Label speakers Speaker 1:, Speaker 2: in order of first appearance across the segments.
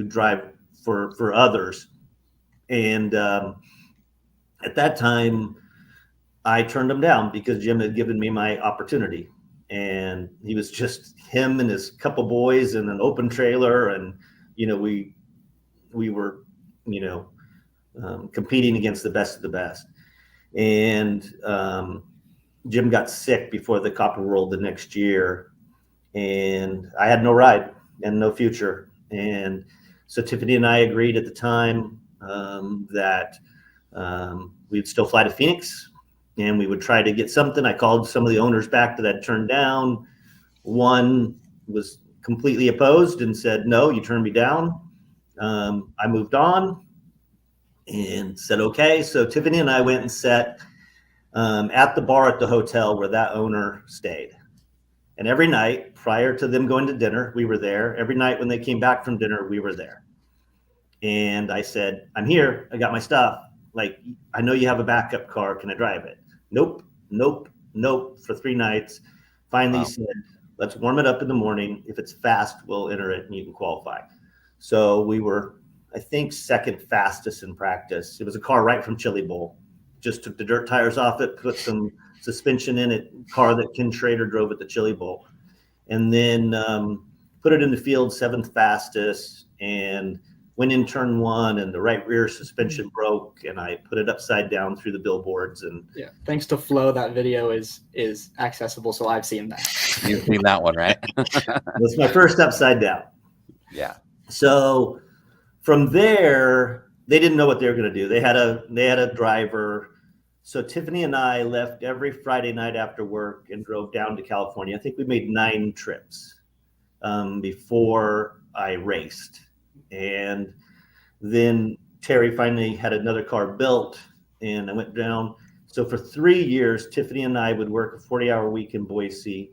Speaker 1: drive for others. And at that time, I turned him down because Jim had given me my opportunity. And he was just him and his couple boys in an open trailer. And, we were, competing against the best of the best. And Jim got sick before the Copper World the next year. And I had no ride and no future. And so Tiffany and I agreed at the time that we'd still fly to Phoenix and we would try to get something. I called some of the owners back that I'd turned down. One was completely opposed and said, no, you turned me down. I moved on and said, okay. So Tiffany and I went and sat at the bar at the hotel where that owner stayed. And every night prior to them going to dinner, we were there. Every night when they came back from dinner, we were there. And I said, I'm here. I got my stuff. Like, I know you have a backup car. Can I drive it? Nope, nope, nope, for 3 nights. Finally said, let's warm it up in the morning. If it's fast, we'll enter it and you can qualify. So we were, I think, second fastest in practice. It was a car right from Chili Bowl. Just took the dirt tires off it, put some suspension in it, car that Ken Schrader drove at the Chili Bowl. And then put it in the field, 7th fastest, and went in turn 1 and the right rear suspension broke and I put it upside down through the billboards. And
Speaker 2: yeah, thanks to Flo, that video is accessible. So I've seen that.
Speaker 3: You've seen that one, right?
Speaker 1: That's my first upside down.
Speaker 3: Yeah.
Speaker 1: So from there, they didn't know what they were going to do. They had a driver. So Tiffany and I left every Friday night after work and drove down to California. I think we made 9 trips before I raced. And then Terry finally had another car built and I went down. So for 3 years, Tiffany and I would work a 40-hour week in Boise,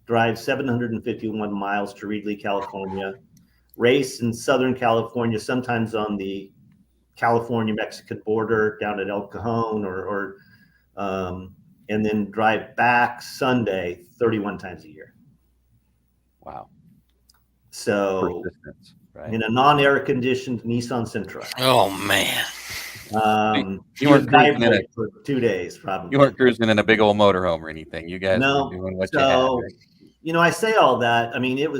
Speaker 1: drive 751 miles to Reedley, California, race in Southern California, sometimes on the California-Mexican border down at El Cajon and then drive back Sunday 31 times a year.
Speaker 3: Wow.
Speaker 1: So
Speaker 3: right?
Speaker 1: In a non-air conditioned Nissan Sentra.
Speaker 4: Oh man.
Speaker 3: You weren't cruising in it
Speaker 1: for 2 days, probably.
Speaker 3: You weren't cruising in a big old motorhome or anything. You guys were doing what you had. Right?
Speaker 1: I say all that. I mean, it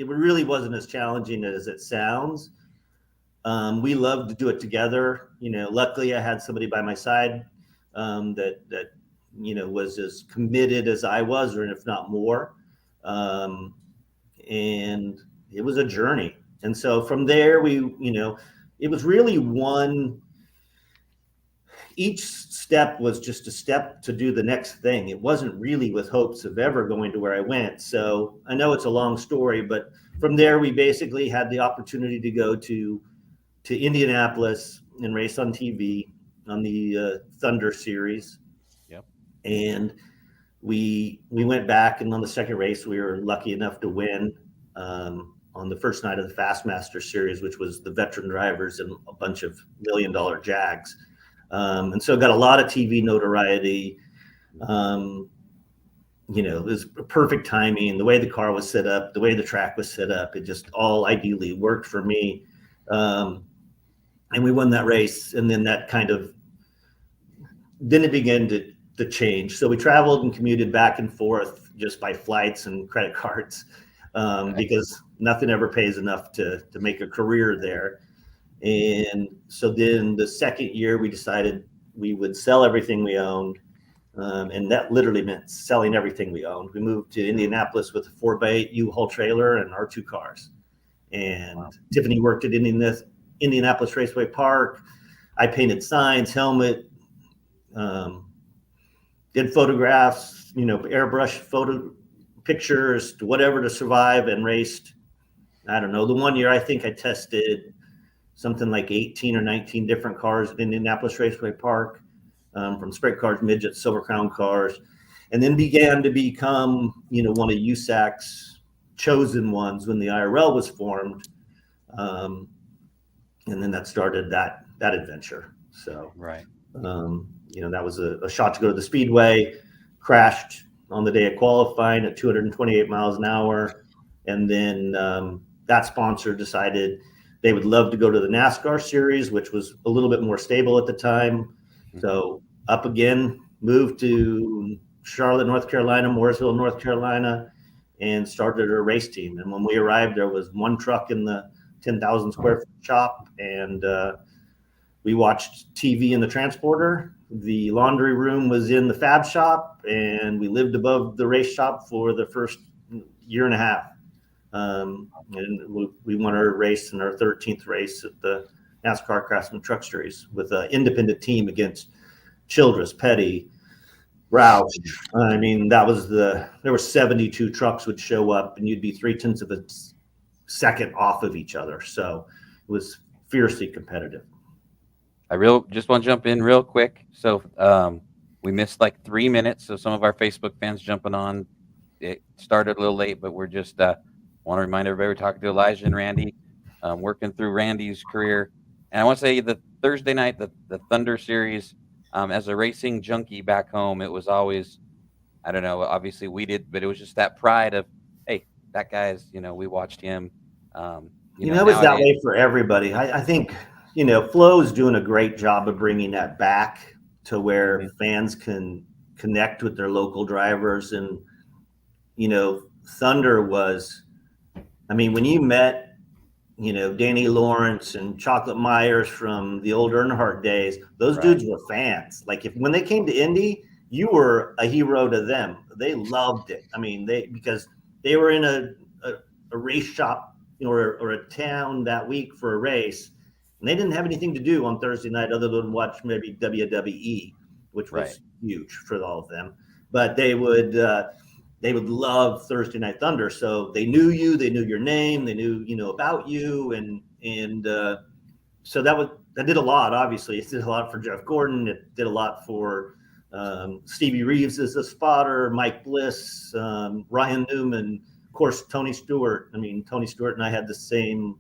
Speaker 1: really wasn't as challenging as it sounds. We loved to do it together. Luckily I had somebody by my side that was as committed as I was, or if not more. And it was a journey. And so from there, it was really each step was just a step to do the next thing. It wasn't really with hopes of ever going to where I went. So I know it's a long story, but from there, we basically had the opportunity to go to Indianapolis and race on TV on the Thunder Series.
Speaker 3: Yep.
Speaker 1: And we went back, and on the second race, we were lucky enough to win on the first night of the Fastmaster Series, which was the veteran drivers and a bunch of $1 million Jags. And so got a lot of TV notoriety. It was perfect timing, the way the car was set up, the way the track was set up, it just all ideally worked for me. And we won that race. And then then it began to change. So we traveled and commuted back and forth just by flights and credit cards because nothing ever pays enough to make a career there. And so then the second year we decided we would sell everything we owned. And that literally meant selling everything we owned. We moved to Indianapolis with a 4x8 U-Haul trailer and our 2 cars. And wow. Tiffany worked at Indianapolis Raceway Park. I painted signs, helmet, did photographs, airbrush photo pictures, whatever to survive, and raced. I don't know. The one year I think I tested something like 18 or 19 different cars at Indianapolis Raceway Park, from sprint cars, midgets, Silver Crown cars, and then began to become, one of USAC's chosen ones when the IRL was formed. And then that started that adventure. So,
Speaker 3: right.
Speaker 1: That was a shot to go to the Speedway, crashed on the day of qualifying at 228 miles an hour. And then that sponsor decided They would love to go to the NASCAR series, which was a little bit more stable at the time. So up again, moved to Charlotte, North Carolina, Mooresville, North Carolina, and started a race team. And when we arrived, there was one truck in the 10,000 square foot shop, and we watched TV in the transporter. The laundry room was in the fab shop, and we lived above the race shop for the first year and a half. And we won our race in our 13th race at the NASCAR Craftsman Truck Series with an independent team against Childress, Petty, Roush. I mean, there were 72 trucks would show up, and you'd be 0.3 of a second off of each other. So it was fiercely competitive.
Speaker 3: I just want to jump in real quick. So we missed like 3 minutes. So some of our Facebook fans jumping on. It started a little late, but we're just want to remind everybody we're talking to Elijah and Randy, working through Randy's career. And I want to say the Thursday night, the Thunder Series, as a racing junkie back home, it was always, I don't know, obviously we did, but it was just that pride of, hey, that guy's, we watched him.
Speaker 1: It was that way for everybody. I think, Flo's doing a great job of bringing that back to where fans can connect with their local drivers. And, Thunder was, when you met, Danny Lawrence and Chocolate Myers from the old Earnhardt days, those dudes were fans. Like when they came to Indy, you were a hero to them. They loved it. Because they were in a race shop or a town that week for a race, and they didn't have anything to do on Thursday night other than watch maybe WWE, which was huge for all of them. But they would love Thursday Night Thunder. So they knew you, they knew your name, they knew, about you. And so that did a lot, obviously. It did a lot for Jeff Gordon. It did a lot for Stevie Reeves as a spotter, Mike Bliss, Ryan Newman, of course, Tony Stewart. Tony Stewart and I had the same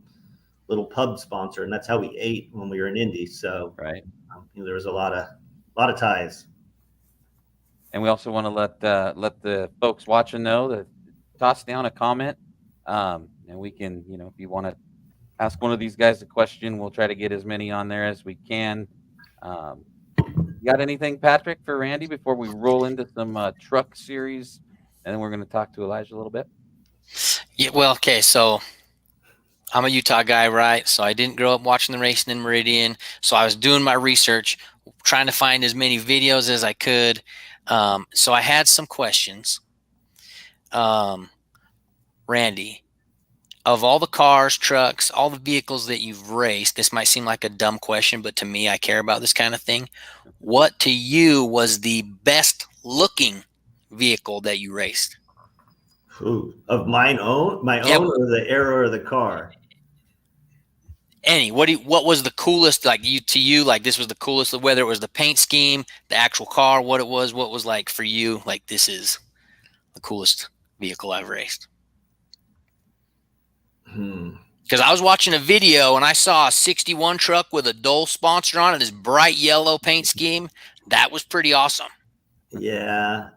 Speaker 1: little pub sponsor, and that's how we ate when we were in Indy. So there was a lot of ties.
Speaker 3: And we also want to let the folks watching know that toss down a comment, and we can, if you want to ask one of these guys a question, we'll try to get as many on there as we can. You got anything, Patrick, for Randy before we roll into some truck series, and then we're going to talk to Elijah a little bit?
Speaker 4: Yeah, well, okay, so I'm a Utah guy, right? So I didn't grow up watching the racing in Meridian. So I was doing my research, trying to find as many videos as I could. So I had some questions. Randy, of all the cars, trucks, all the vehicles that you've raced, this might seem like a dumb question, but to me, I care about this kind of thing. What to you was the best looking vehicle that you raced?
Speaker 1: Ooh, of my own, or the era of the car?
Speaker 4: What was the coolest, like this was the coolest, whether it was the paint scheme, the actual car, what was like for you, like this is the coolest vehicle I've raced? Because I was watching a video and I saw a 61 truck with a Dole sponsor on it, this bright yellow paint scheme. That was pretty awesome.
Speaker 1: Yeah.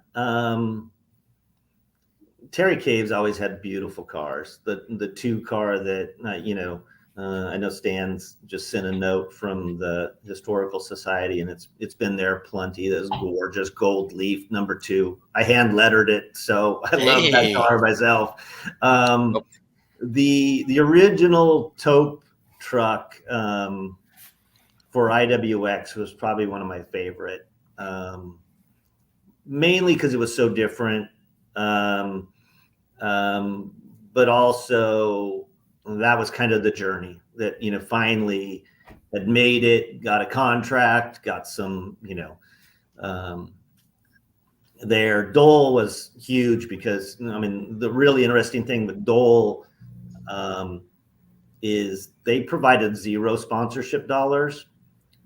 Speaker 1: Terry Caves always had beautiful cars. The 2 car that, I know Stan's just sent a note from the Historical Society, and it's been there plenty. That's gorgeous gold leaf number 2. I hand lettered it, so I love that car myself. The original taupe truck for IWX was probably one of my favorite, mainly because it was so different, but also that was kind of the journey that, finally had made it, got a contract, got some, there. Dole was huge because, the really interesting thing with Dole is they provided 0 sponsorship dollars,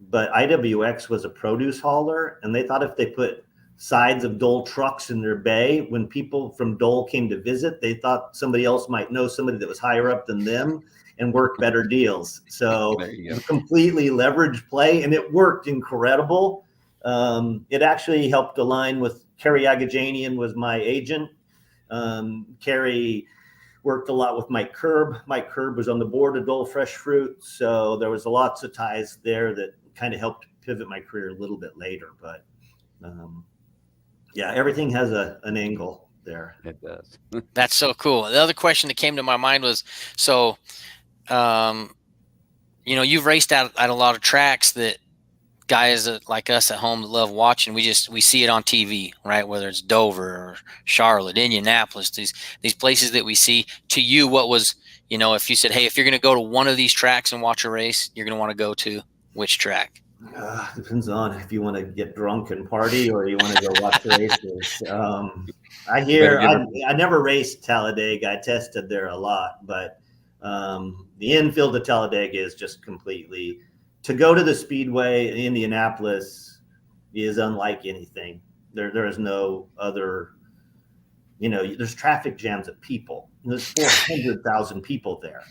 Speaker 1: but IWX was a produce hauler, and they thought if they put sides of Dole trucks in their bay, when people from Dole came to visit, they thought somebody else might know somebody that was higher up than them and work better deals. So completely leveraged play, and it worked incredible. It actually helped align with Kerry Agajanian was my agent. Kerry worked a lot with Mike Kerb. Mike Kerb was on the board of Dole Fresh Fruit, so there was lots of ties there that kind of helped pivot my career a little bit later. But yeah, everything has an angle there.
Speaker 3: It does.
Speaker 4: That's so cool. The other question that came to my mind was, so, you've raced at a lot of tracks that guys like us at home love watching. We see it on TV, right? Whether it's Dover or Charlotte, Indianapolis, these places that we see. To you, what was, if you said, hey, if you're going to go to one of these tracks and watch a race, you're going to want to go to which track?
Speaker 1: Depends on if you want to get drunk and party or you want to go watch races. I never raced Talladega. I tested there a lot, but the infield of Talladega is just completely. To go to the Speedway in Indianapolis is unlike anything. There is no other, there's traffic jams of people. There's 400,000 people there.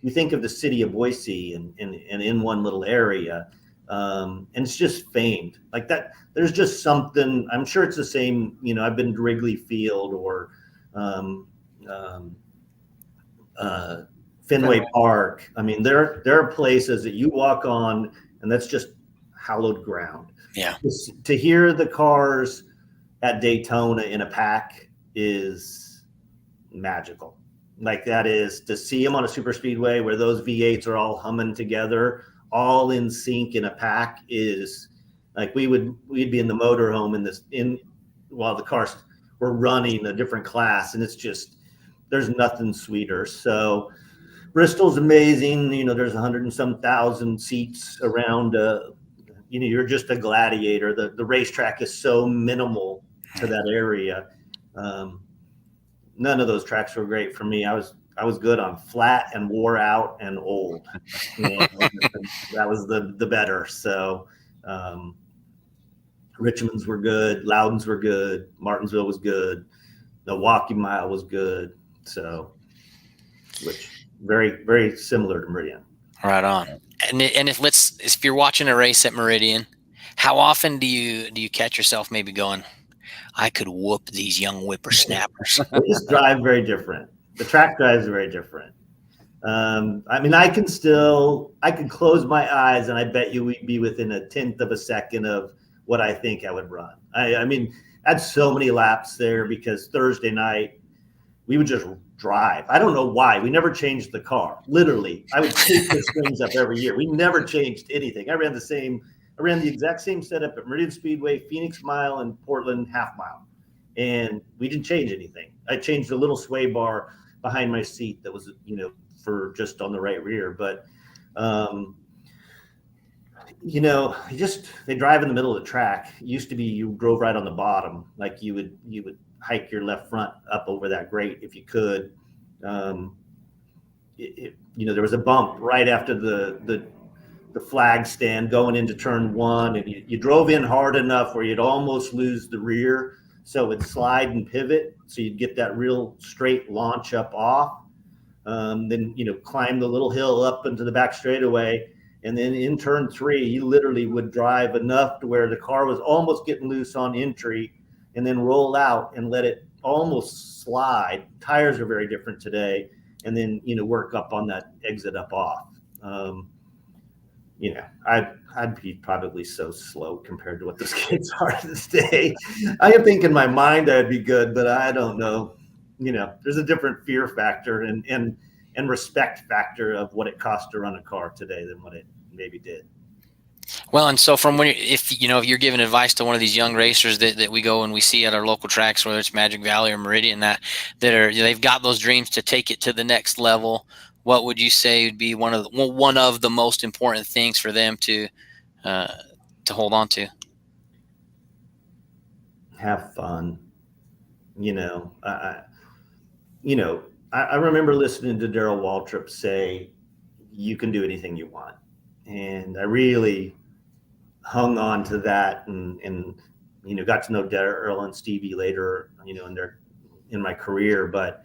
Speaker 1: You think of the city of Boise and in one little area, and it's just famed like that. There's just something. I'm sure it's the same. I've been to Wrigley Field or Fenway Park. I mean, there are places that you walk on, and that's just hallowed ground.
Speaker 4: Yeah.
Speaker 1: To hear the cars at Daytona in a pack is magical. Like that is to see them on a super speedway where those V8s are all humming together, all in sync in a pack is like we'd be in the motorhome while the cars were running a different class, and it's just there's nothing sweeter. So Bristol's amazing. There's 100 and some thousand seats around. You're just a gladiator. The racetrack is so minimal to that area. None of those tracks were great for me. I was good on flat and wore out and old. That was the better. So Richmond's were good. Loudon's were good. Martinsville was good. The Milwaukee Mile was good. So, which very, very similar to Meridian.
Speaker 4: Right on. And if you're watching a race at Meridian, how often do you catch yourself maybe going, I could whoop these young whippersnappers?
Speaker 1: They just drive very different. The track drives are very different. I can close my eyes and I bet you we'd be within a tenth of a second of what I think I would run. I had so many laps there because Thursday night we would just drive. I don't know why. We never changed the car. Literally, I would take the strings up every year. We never changed anything. I ran the exact same setup at Meridian Speedway, Phoenix Mile, and Portland Half Mile. And we didn't change anything. I changed a little sway bar behind my seat that was, for just on the right rear. But, they drive in the middle of the track. It used to be you drove right on the bottom. Like you would hike your left front up over that grate if you could. There was a bump right after the flag stand going into turn one, and you drove in hard enough where you'd almost lose the rear, so it'd slide and pivot, so you'd get that real straight launch up off. Then climb the little hill up into the back straightaway, and then in turn three, you literally would drive enough to where the car was almost getting loose on entry, and then roll out and let it almost slide. Tires are very different today, and then work up on that exit up off. I'd be probably so slow compared to what those kids are today. I think in my mind I'd be good, but I don't know. There's a different fear factor and respect factor of what it costs to run a car today than what it maybe did.
Speaker 4: Well, and so from if you're giving advice to one of these young racers that we go and we see at our local tracks, whether it's Magic Valley or Meridian, they've got those dreams to take it to the next level, what would you say would be one of the most important things for them to hold on to?
Speaker 1: Have fun. I remember listening to Darrell Waltrip say, "You can do anything you want," and I really hung on to that, and got to know Darrell and Stevie later, in my career, but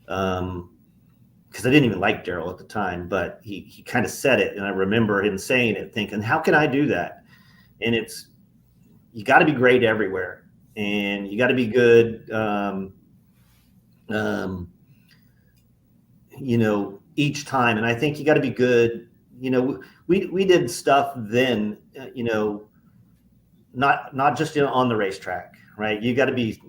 Speaker 1: because I didn't even like Darrell at the time, but he kind of said it, and I remember him saying it, thinking, how can I do that? And you got to be great everywhere, and you got to be good. each time. And I think you got to be good. We did stuff then, not just on the racetrack, right? You got to be,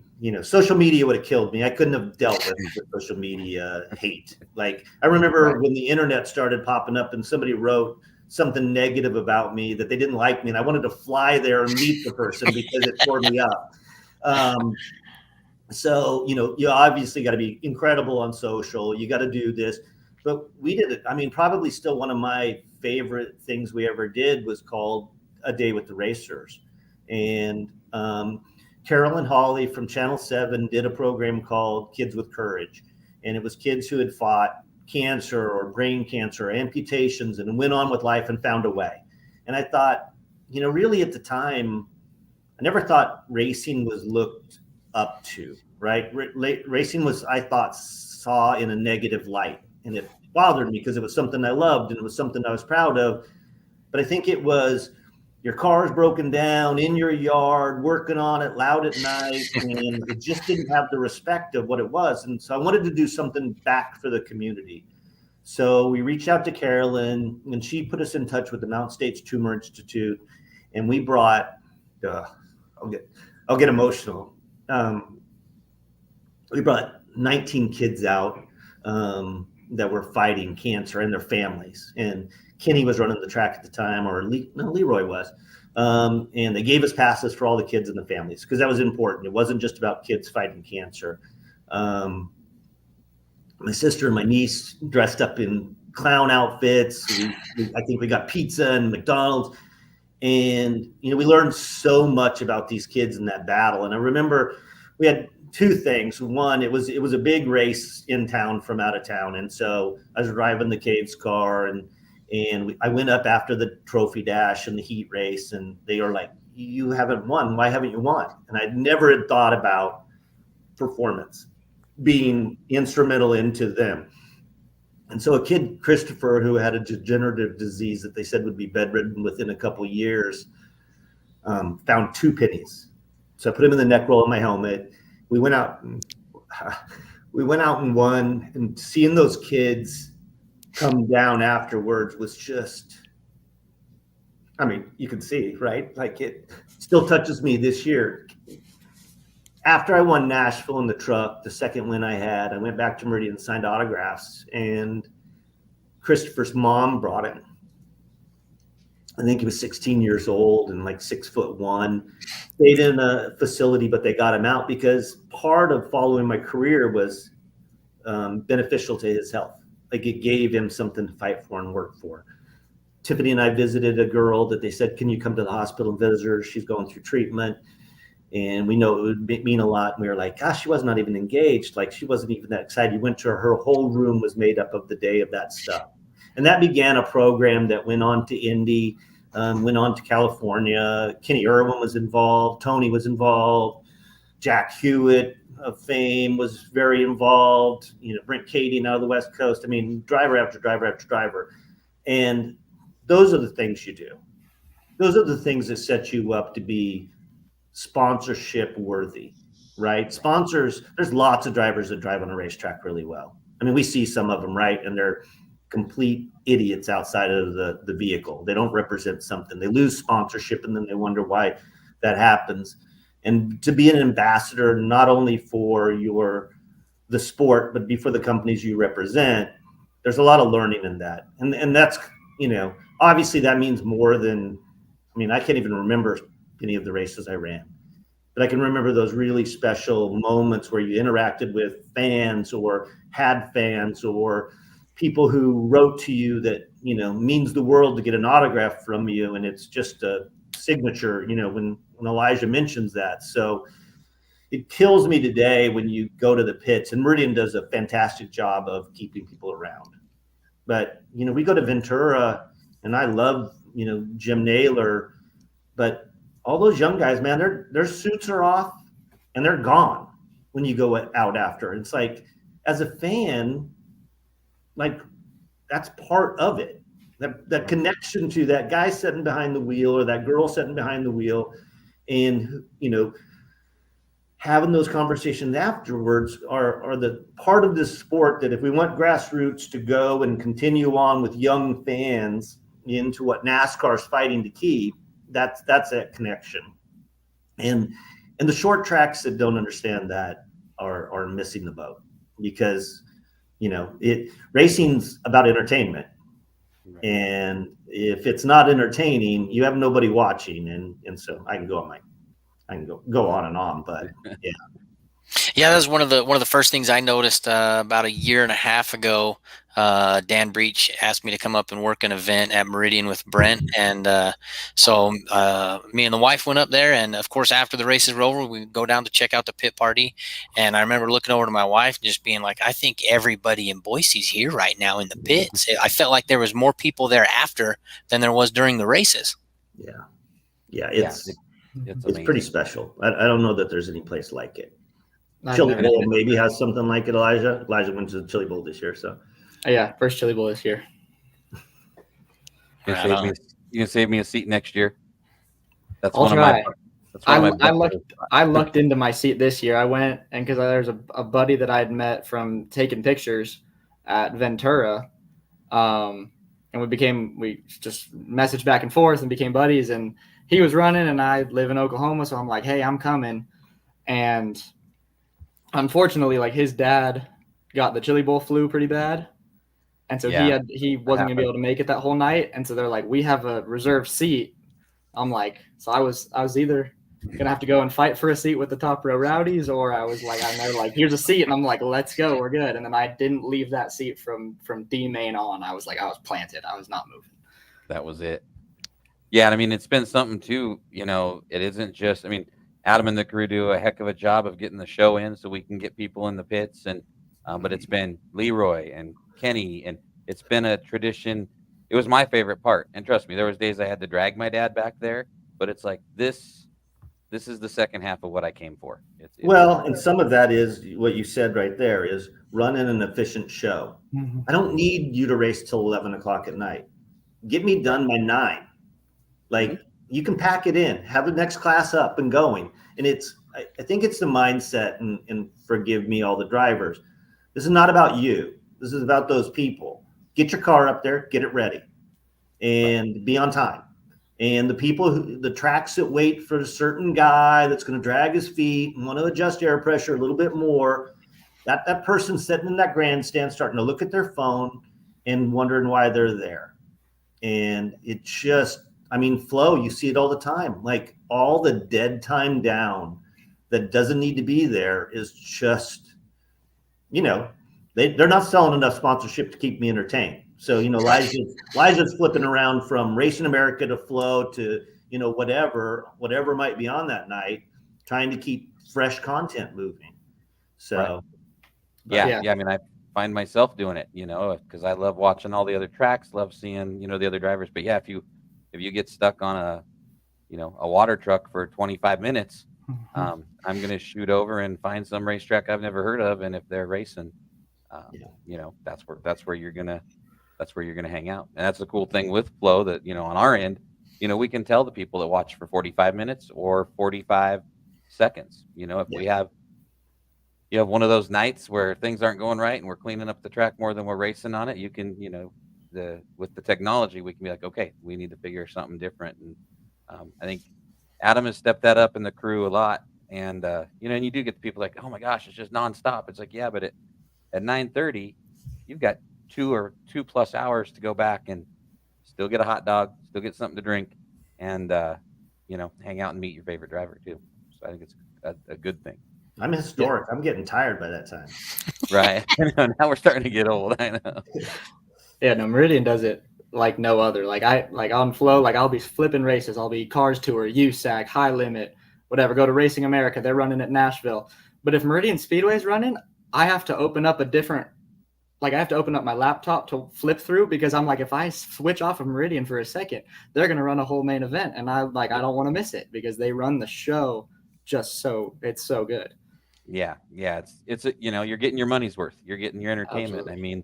Speaker 1: social media would have killed me. I couldn't have dealt with the social media hate. Like, I remember when the internet started popping up and somebody wrote something negative about me that they didn't like me, and I wanted to fly there and meet the person because it tore me up. So, you obviously got to be incredible on social. You got to do this. But we did it. I mean, probably still one of my favorite things we ever did was called A Day with the Racers. And Carolyn Hawley from Channel 7 did a program called Kids with Courage. And it was kids who had fought cancer or brain cancer or amputations and went on with life and found a way. And I thought, really at the time, I never thought racing was looked up to, right? Racing was, I thought, saw in a negative light. And it bothered me because it was something I loved and it was something I was proud of. But I think it was your car's broken down in your yard, working on it loud at night, and it just didn't have the respect of what it was. And so I wanted to do something back for the community. So we reached out to Carolyn, and she put us in touch with the Mountain States Tumor Institute, and we brought, I'll get emotional. We brought 19 kids out that were fighting cancer and their families. And Kenny was running the track at the time, or Leroy was. And they gave us passes for all the kids and the families because that was important. It wasn't just about kids fighting cancer. My sister and my niece dressed up in clown outfits. I think we got pizza and McDonald's. And, we learned so much about these kids in that battle. And I remember we had two things. One, it was a big race in town from out of town. And so I was driving the Caves car and I went up after the trophy dash and the heat race, and they were like, "You haven't won. Why haven't you won?" And I never had thought about performance being instrumental into them. And so a kid, Christopher, who had a degenerative disease that they said would be bedridden within a couple of years, found 2 pennies. So I put him in the neck roll of my helmet. We went out and won, and seeing those kids come down afterwards was just, I mean, you can see, right? Like, it still touches me this year. After I won Nashville in the truck, the second win I had, I went back to Meridian and signed autographs, and Christopher's mom brought him. I think he was 16 years old and like 6'1". Stayed in a facility, but they got him out because part of following my career was beneficial to his health. Like, it gave him something to fight for and work for. Tiffany and I visited a girl that they said, "Can you come to the hospital and visit her? She's going through treatment." And we know it would mean a lot. And we were like, gosh, she was not even engaged. Like, she wasn't even that excited. You went to her whole room was made up of the day of that stuff. And that began a program that went on to Indy, went on to California. Kenny Irwin was involved. Tony was involved. Jack Hewitt of fame was very involved. Brent Kading out of the West Coast. I mean, driver after driver after driver. And those are the things you do. Those are the things that set you up to be sponsorship worthy, right? Sponsors, there's lots of drivers that drive on a racetrack really well. I mean, we see some of them, right? And they're complete idiots outside of the vehicle. They don't represent something. They lose sponsorship, and then they wonder why that happens. And to be an ambassador, not only for the sport, but before the companies you represent, there's a lot of learning in that. And that's, obviously that means more than, I mean, I can't even remember any of the races I ran, but I can remember those really special moments where you interacted with fans or had fans or people who wrote to you that, means the world to get an autograph from you. And it's just a signature, when Elijah mentions that. So it kills me today when you go to the pits, and Meridian does a fantastic job of keeping people around. But, we go to Ventura, and I love, Jim Naylor, but all those young guys, man, their suits are off and they're gone when you go out after. It's like, as a fan, like, that's part of it. That connection to that guy sitting behind the wheel or that girl sitting behind the wheel, and having those conversations afterwards are the part of this sport that if we want grassroots to go and continue on with young fans into what NASCAR is fighting to keep, that's that connection. And the short tracks that don't understand that are missing the boat, because racing's about entertainment.
Speaker 3: Right.
Speaker 1: And if it's not entertaining, you have nobody watching. And so I can go on and on, but yeah.
Speaker 4: Yeah, that was one of the first things I noticed about a year and a half ago. Dan Breach asked me to come up and work an event at Meridian with Brent, and so me and the wife went up there. And of course, after the races were over, we go down to check out the pit party. And I remember looking over to my wife, and just being like, "I think everybody in Boise's here right now in the pits." I felt like there was more people there after than there was during the races.
Speaker 1: Yeah, it's pretty special. I don't know that there's any place like it. Chili Bowl maybe has something like it. Elijah went to the Chili Bowl this year, so
Speaker 2: yeah, first Chili Bowl this year.
Speaker 3: You can save me a seat next year. That's
Speaker 2: I'll try.
Speaker 3: I
Speaker 2: lucked into my seat this year. I went, and because there's a buddy that I had met from taking pictures at Ventura, and we just messaged back and forth and became buddies. And he was running, and I live in Oklahoma, so I'm like, hey, I'm coming. And unfortunately, like, his dad got the Chili Bowl flu pretty bad, and so he wasn't gonna be able to make it that whole night. And so they're like, we have a reserved seat. I'm like, so I was either gonna have to go and fight for a seat with the top row rowdies, or I was like, I know, like, here's a seat, and I'm like, let's go, we're good. And then I didn't leave that seat from D main on. I was planted. I was not moving.
Speaker 3: That was it. Yeah, and I mean, it's been something too. It isn't just. I mean, Adam and the crew do a heck of a job of getting the show in so we can get people in the pits. And but it's been Leroy and Kenny, and it's been a tradition. It was my favorite part. And trust me, there was days I had to drag my dad back there, but it's like this is the second half of what I came for.
Speaker 1: And some of that is what you said right there, is running an efficient show. Mm-hmm. I don't need you to race till 11 o'clock at night. Get me done by 9. Like, you can pack it in, have the next class up and going. And I think it's the mindset, and forgive me, all the drivers. This is not about you. This is about those people. Get your car up there, get it ready, and be on time. And the tracks that wait for a certain guy that's going to drag his feet and want to adjust air pressure a little bit more, that person sitting in that grandstand starting to look at their phone and wondering why they're there. And it just, flow, you see it all the time. Like, all the dead time down that doesn't need to be there is just, they're not selling enough sponsorship to keep me entertained. So, Elijah's flipping around from Racing America to Flow to, whatever might be on that night, trying to keep fresh content moving. So,
Speaker 3: right. Yeah. I mean, I find myself doing it, because I love watching all the other tracks, love seeing, the other drivers. But yeah, if you get stuck on a water truck for 25 minutes, I'm going to shoot over and find some racetrack I've never heard of. And if they're racing, that's where you're going to hang out. And that's the cool thing with Flow, that, on our end, we can tell the people that watch for 45 minutes or 45 seconds, if we have, you have one of those nights where things aren't going right and we're cleaning up the track more than we're racing on it, you can, with the technology, we can be like, okay, we need to figure something different. And I think Adam has stepped that up in the crew a lot. And, and you do get the people like, oh my gosh, it's just nonstop. It's like, yeah, but at 9:30, you've got 2+ hours to go back and still get a hot dog, still get something to drink, and, hang out and meet your favorite driver too. So I think it's a good thing.
Speaker 1: I'm historic. Yeah. I'm getting tired by that time.
Speaker 3: Right. Now we're starting to get old. I know.
Speaker 2: Yeah, no, Meridian does it like no other. Like on Flow, like, I'll be flipping races. I'll be Cars Tour, USAC, High Limit, whatever. Go to Racing America. They're running at Nashville. But if Meridian Speedway is running, I have to open up I have to open up my laptop to flip through, because I'm like, if I switch off of Meridian for a second, they're going to run a whole main event. And I don't want to miss it, because they run the show it's so good.
Speaker 3: Yeah. It's you're getting your money's worth. You're getting your entertainment. Absolutely. I mean,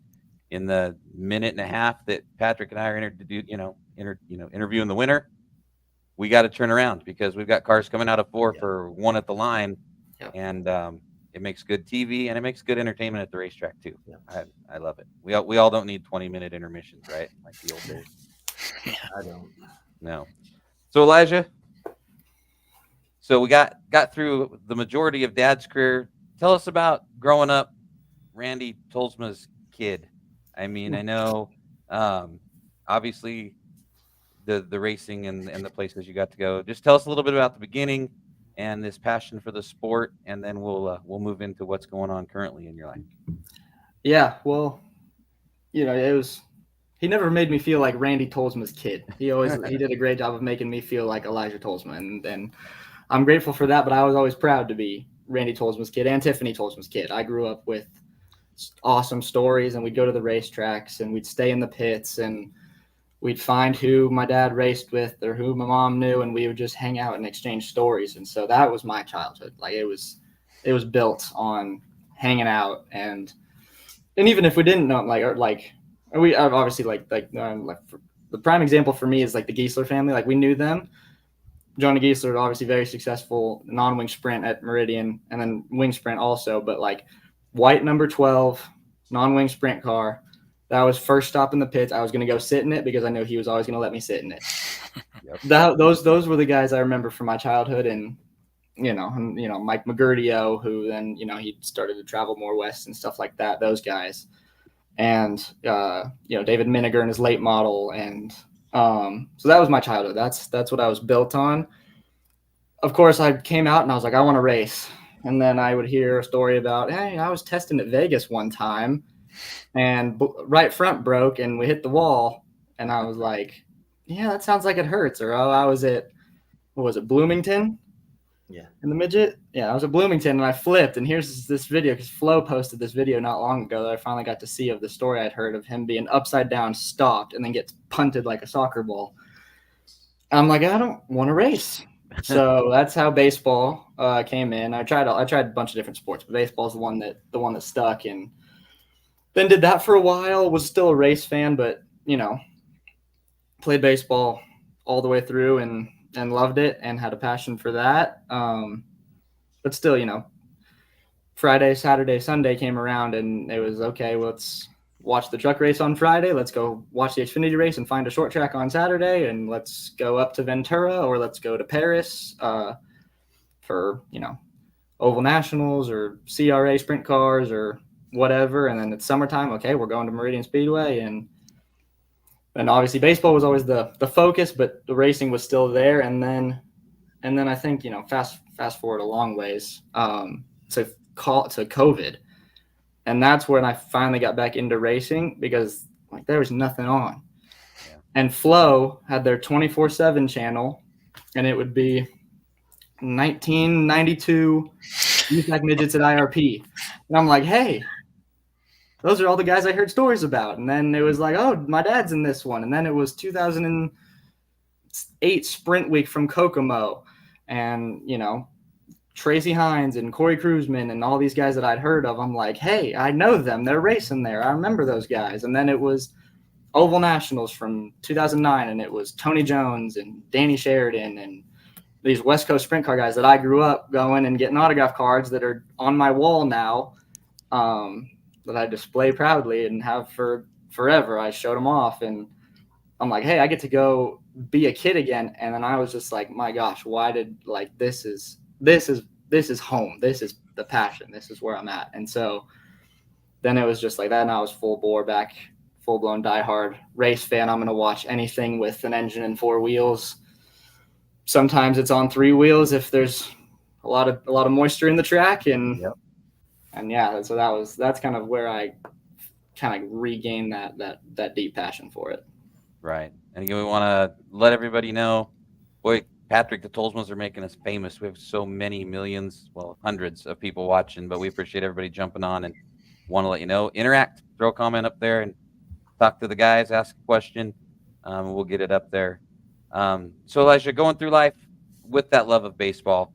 Speaker 3: in the minute and a half that Patrick and I are interviewing the winner, we got to turn around, because we've got cars coming out of 4 for 1 at the line,
Speaker 2: Yep.
Speaker 3: And it makes good TV and it makes good entertainment at the racetrack too.
Speaker 1: Yeah.
Speaker 3: I love it. We all don't need 20-minute intermissions, right? Like the old days.
Speaker 1: I don't.
Speaker 3: No. So Elijah, so we got through the majority of Dad's career. Tell us about growing up, Randy Tolsma's kid. I mean, I know, obviously, the racing and the places you got to go. Just tell us a little bit about the beginning and this passion for the sport, and then we'll move into what's going on currently in your life.
Speaker 2: Yeah, well, it was. He never made me feel like Randy Tolsma's kid. He did a great job of making me feel like Elijah Tolsma, and I'm grateful for that. But I was always proud to be Randy Tolsma's kid and Tiffany Tolsma's kid. I grew up with awesome stories, and we'd go to the racetracks, and we'd stay in the pits, and we'd find who my dad raced with or who my mom knew, and we would just hang out and exchange stories. And so that was my childhood. Like it was built on hanging out, and even if we didn't know, we obviously the prime example for me is like the Geisler family. Like we knew them. Johnny Geisler, obviously very successful non-wing sprint at Meridian, and then wing sprint also. But like white number 12 non-wing sprint car. That was first stop in the pits. I was going to go sit in it because I knew he was always going to let me sit in it. Yep. Those were the guys I remember from my childhood, and Mike McGurdio, who then he started to travel more west and stuff like that. Those guys, and David Miniger and his late model, and so that was my childhood. That's what I was built on. Of course, I came out and I was like, I want to race, and then I would hear a story about, hey, I was testing at Vegas one time. And right front broke and we hit the wall, and I was like, yeah, that sounds like it hurts. Or I was at, what was it, Bloomington?
Speaker 1: Yeah.
Speaker 2: In the midget? Yeah, I was at Bloomington and I flipped, and here's this video because Flo posted this video not long ago that I finally got to see of the story I'd heard of him being upside down, stopped, and then gets punted like a soccer ball. I'm like, I don't want to race. So that's how baseball came in. I tried a bunch of different sports, but baseball is the one that stuck. And then did that for a while, was still a race fan, but, played baseball all the way through and loved it and had a passion for that. But still, Friday, Saturday, Sunday came around and it was, okay, let's watch the truck race on Friday. Let's go watch the Xfinity race and find a short track on Saturday. And let's go up to Ventura or let's go to Paris for, Oval Nationals or CRA sprint cars or whatever. And then it's summertime. Okay, we're going to Meridian Speedway, and obviously baseball was always the focus, but the racing was still there. And then I think fast forward a long ways to COVID, and that's when I finally got back into racing because like there was nothing on. Yeah. And Flo had their 24/7 channel, and it would be 1992 USAC midgets at IRP, and I'm like, hey, those are all the guys I heard stories about. And then it was like, oh, my dad's in this one. And then it was 2008 Sprint Week from Kokomo. And, Tracy Hines and Corey Kruzman and all these guys that I'd heard of. I'm like, hey, I know them. They're racing there. I remember those guys. And then it was Oval Nationals from 2009. And it was Tony Jones and Danny Sheridan and these West Coast sprint car guys that I grew up going and getting autograph cards that are on my wall now. That I display proudly and have for forever. I showed them off, and I'm like, hey, I get to go be a kid again. And then I was just like, my gosh, why did this is home. This is the passion. This is where I'm at. And so then it was just like that. And I was full blown diehard race fan. I'm going to watch anything with an engine and four wheels. Sometimes it's on three wheels if there's a lot of moisture in the track. And
Speaker 3: yep.
Speaker 2: And yeah, so that's kind of where I kind of regained that deep passion for it.
Speaker 3: Right. And again, we want to let everybody know, boy, Patrick, the Tolsmas are making us famous. We have so many millions, well, hundreds of people watching, but we appreciate everybody jumping on and want to let you know. Interact, throw a comment up there and talk to the guys, ask a question. We'll get it up there. So Elijah, going through life with that love of baseball,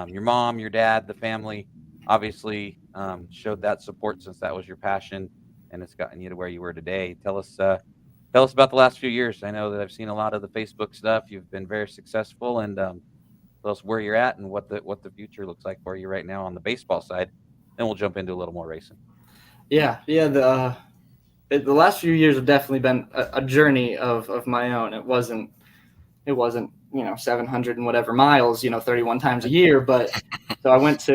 Speaker 3: your mom, your dad, the family, obviously showed that support since that was your passion, and it's gotten you to where you were today. Tell us about the last few years. I know that I've seen a lot of the Facebook stuff. You've been very successful, and tell us where you're at and what the future looks like for you right now on the baseball side. Then we'll jump into a little more racing.
Speaker 2: Yeah. The last few years have definitely been a journey of my own. It wasn't 700 and whatever miles 31 times a year, but so I went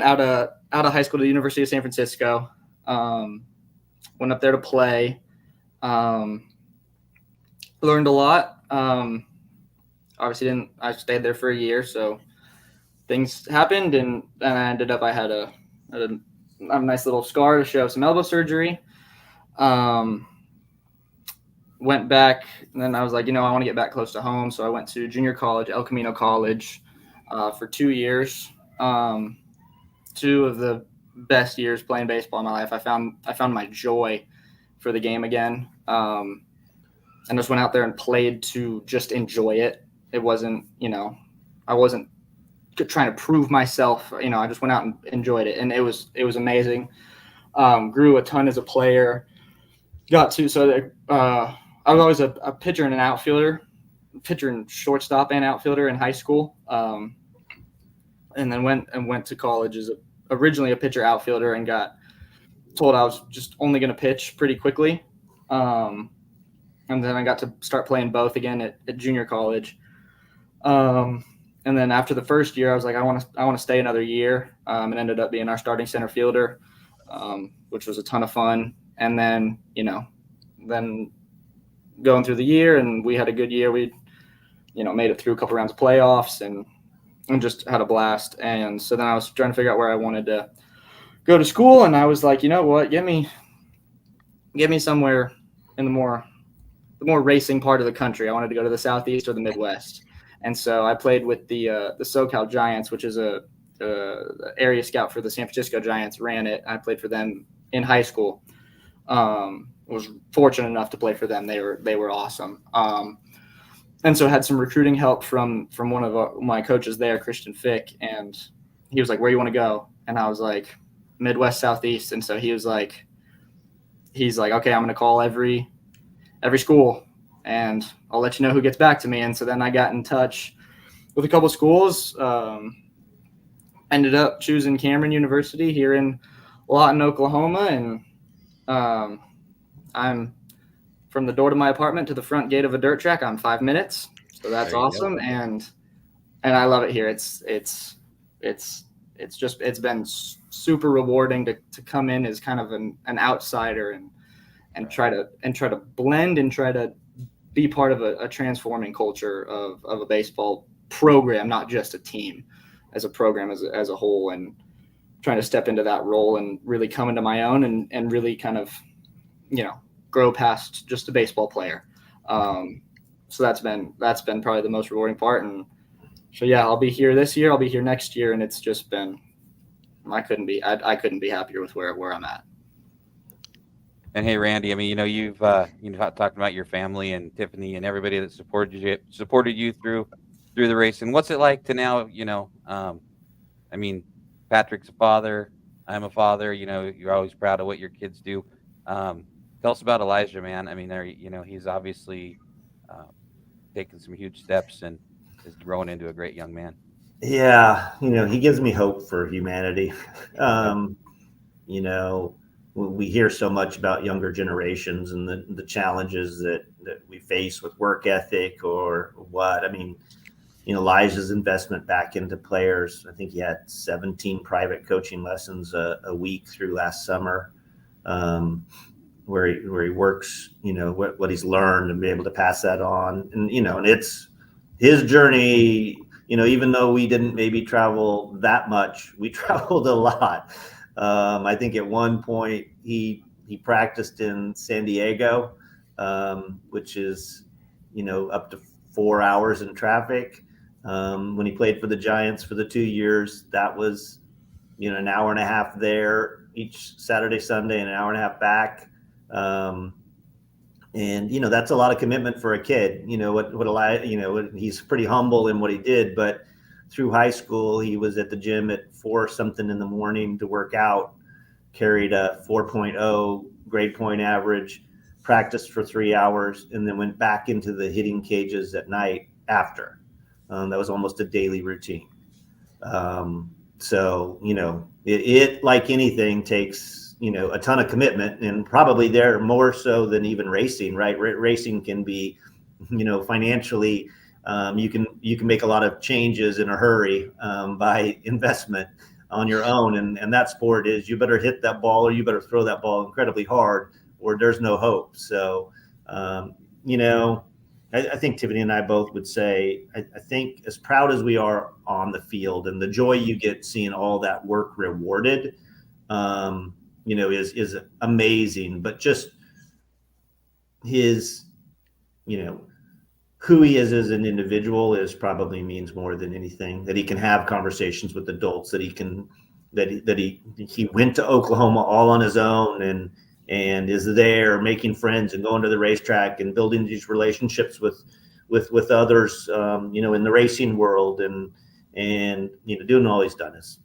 Speaker 2: out of high school to the University of San Francisco. Went up there to play. Learned a lot. Obviously I stayed there for a year, so things happened, and I ended up I had a nice little scar to show some elbow surgery. Went back, and then I was like, I want to get back close to home, so I went to junior college, El Camino College, for 2 years. 2 of the best years playing baseball in my life. I found my joy for the game again. I just went out there and played to just enjoy it. It wasn't, I wasn't trying to prove myself. I just went out and enjoyed it, and it was amazing. Grew a ton as a player. I was always a pitcher and an outfielder, pitcher and shortstop and outfielder in high school. And then went to college as originally a pitcher outfielder, and got told I was just only going to pitch pretty quickly. And then I got to start playing both again at junior college. And then after the first year, I was like, I want to stay another year. And ended up being our starting center fielder, which was a ton of fun. And then, then going through the year, and we had a good year. We, made it through a couple rounds of playoffs and just had a blast. And so then I was trying to figure out where I wanted to go to school. And I was like, you know what, get me somewhere in the more racing part of the country. I wanted to go to the Southeast or the Midwest. And so I played with the SoCal Giants, which is a area scout for the San Francisco Giants, ran it. I played for them in high school. Was fortunate enough to play for them. They were awesome. And so I had some recruiting help from one of my coaches there, Christian Fick, and he was like, "Where you want to go?" And I was like, "Midwest, Southeast." And so he's like, "Okay, I'm going to call every school, and I'll let you know who gets back to me." And so then I got in touch with a couple of schools. Ended up choosing Cameron University here in Lawton, Oklahoma, and I'm from the door to my apartment to the front gate of a dirt track. I'm 5 minutes, so that's awesome, and I love it here. It's been super rewarding to come in as kind of an outsider and try to blend and try to be part of a transforming culture of a baseball program, not just a team, as a program as a whole, and trying to step into that role and really come into my own and really kind of, grow past just a baseball player. So that's been probably the most rewarding part. And so, yeah, I'll be here this year. I'll be here next year. And it's just been, I couldn't be happier with where I'm at.
Speaker 3: And hey, Randy, I mean, you've talked about your family and Tiffany and everybody that supported you through the race. And what's it like to now, I mean, Patrick's a father, I'm a father, you're always proud of what your kids do. Tell us about Elijah, man. I mean, he's obviously taken some huge steps and is growing into a great young man.
Speaker 1: Yeah. He gives me hope for humanity. We hear so much about younger generations and the challenges that we face with work ethic or what. I mean, Elijah's investment back into players. I think he had 17 private coaching lessons a week through last summer, where he works, what he's learned and be able to pass that on. And, and it's his journey, even though we didn't maybe travel that much, we traveled a lot. I think at one point he practiced in San Diego, which is, up to 4 hours in traffic. When he played for the Giants for the 2 years, that was, an hour and a half there each Saturday, Sunday, and an hour and a half back. And, that's a lot of commitment for a kid. He's pretty humble in what he did, but through high school, he was at the gym at 4 something in the morning to work out, carried a 4.0 grade point average, practiced for 3 hours, and then went back into the hitting cages at night after. That was almost a daily routine. So, it like anything takes, a ton of commitment, and probably there more so than even racing, right? Racing can be, financially, you can make a lot of changes in a hurry by investment on your own. And that sport is, you better hit that ball or you better throw that ball incredibly hard or there's no hope. So, I think Tiffany and I both would say, I think as proud as we are on the field and the joy you get seeing all that work rewarded, is amazing. But just his, who he is as an individual is probably means more than anything. That he can have conversations with adults. That he went to Oklahoma all on his own and is there making friends and going to the racetrack and building these relationships with others, in the racing world and doing all he's done is,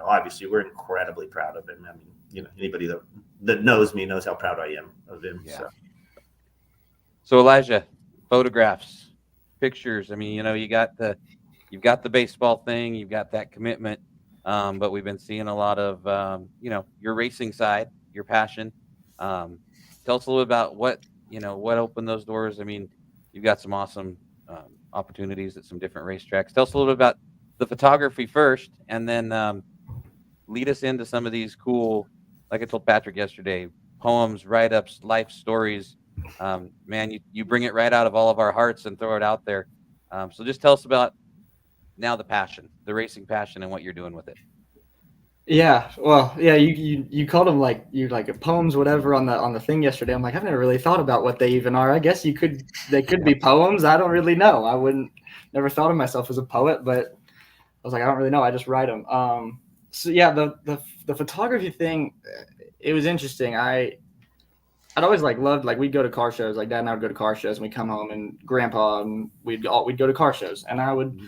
Speaker 1: obviously we're incredibly proud of him. I mean, anybody that knows me knows how proud I am of him.
Speaker 3: Yeah. So Elijah, photographs, pictures. I mean, you've got the baseball thing, you've got that commitment, but we've been seeing a lot of, your racing side, your passion. Tell us a little about what opened those doors. I mean, you've got some awesome opportunities at some different racetracks. Tell us a little bit about the photography first, and then lead us into some of these cool, like I told Patrick yesterday, poems, write-ups, life stories. Man, you bring it right out of all of our hearts and throw it out there. So just tell us about now the racing passion, and what you're doing with it.
Speaker 2: Yeah, well, yeah, you called them like poems, whatever, on the thing yesterday. I'm like, I've never really thought about what they even are. I guess they could be poems. I don't really know. Never thought of myself as a poet, but I was like, I don't really know. I just write them. So yeah, the photography thing, it was interesting. I'd always loved, we'd go to car shows. Like Dad and I would go to car shows, and we'd come home, and Grandpa and we'd go to car shows, and I would.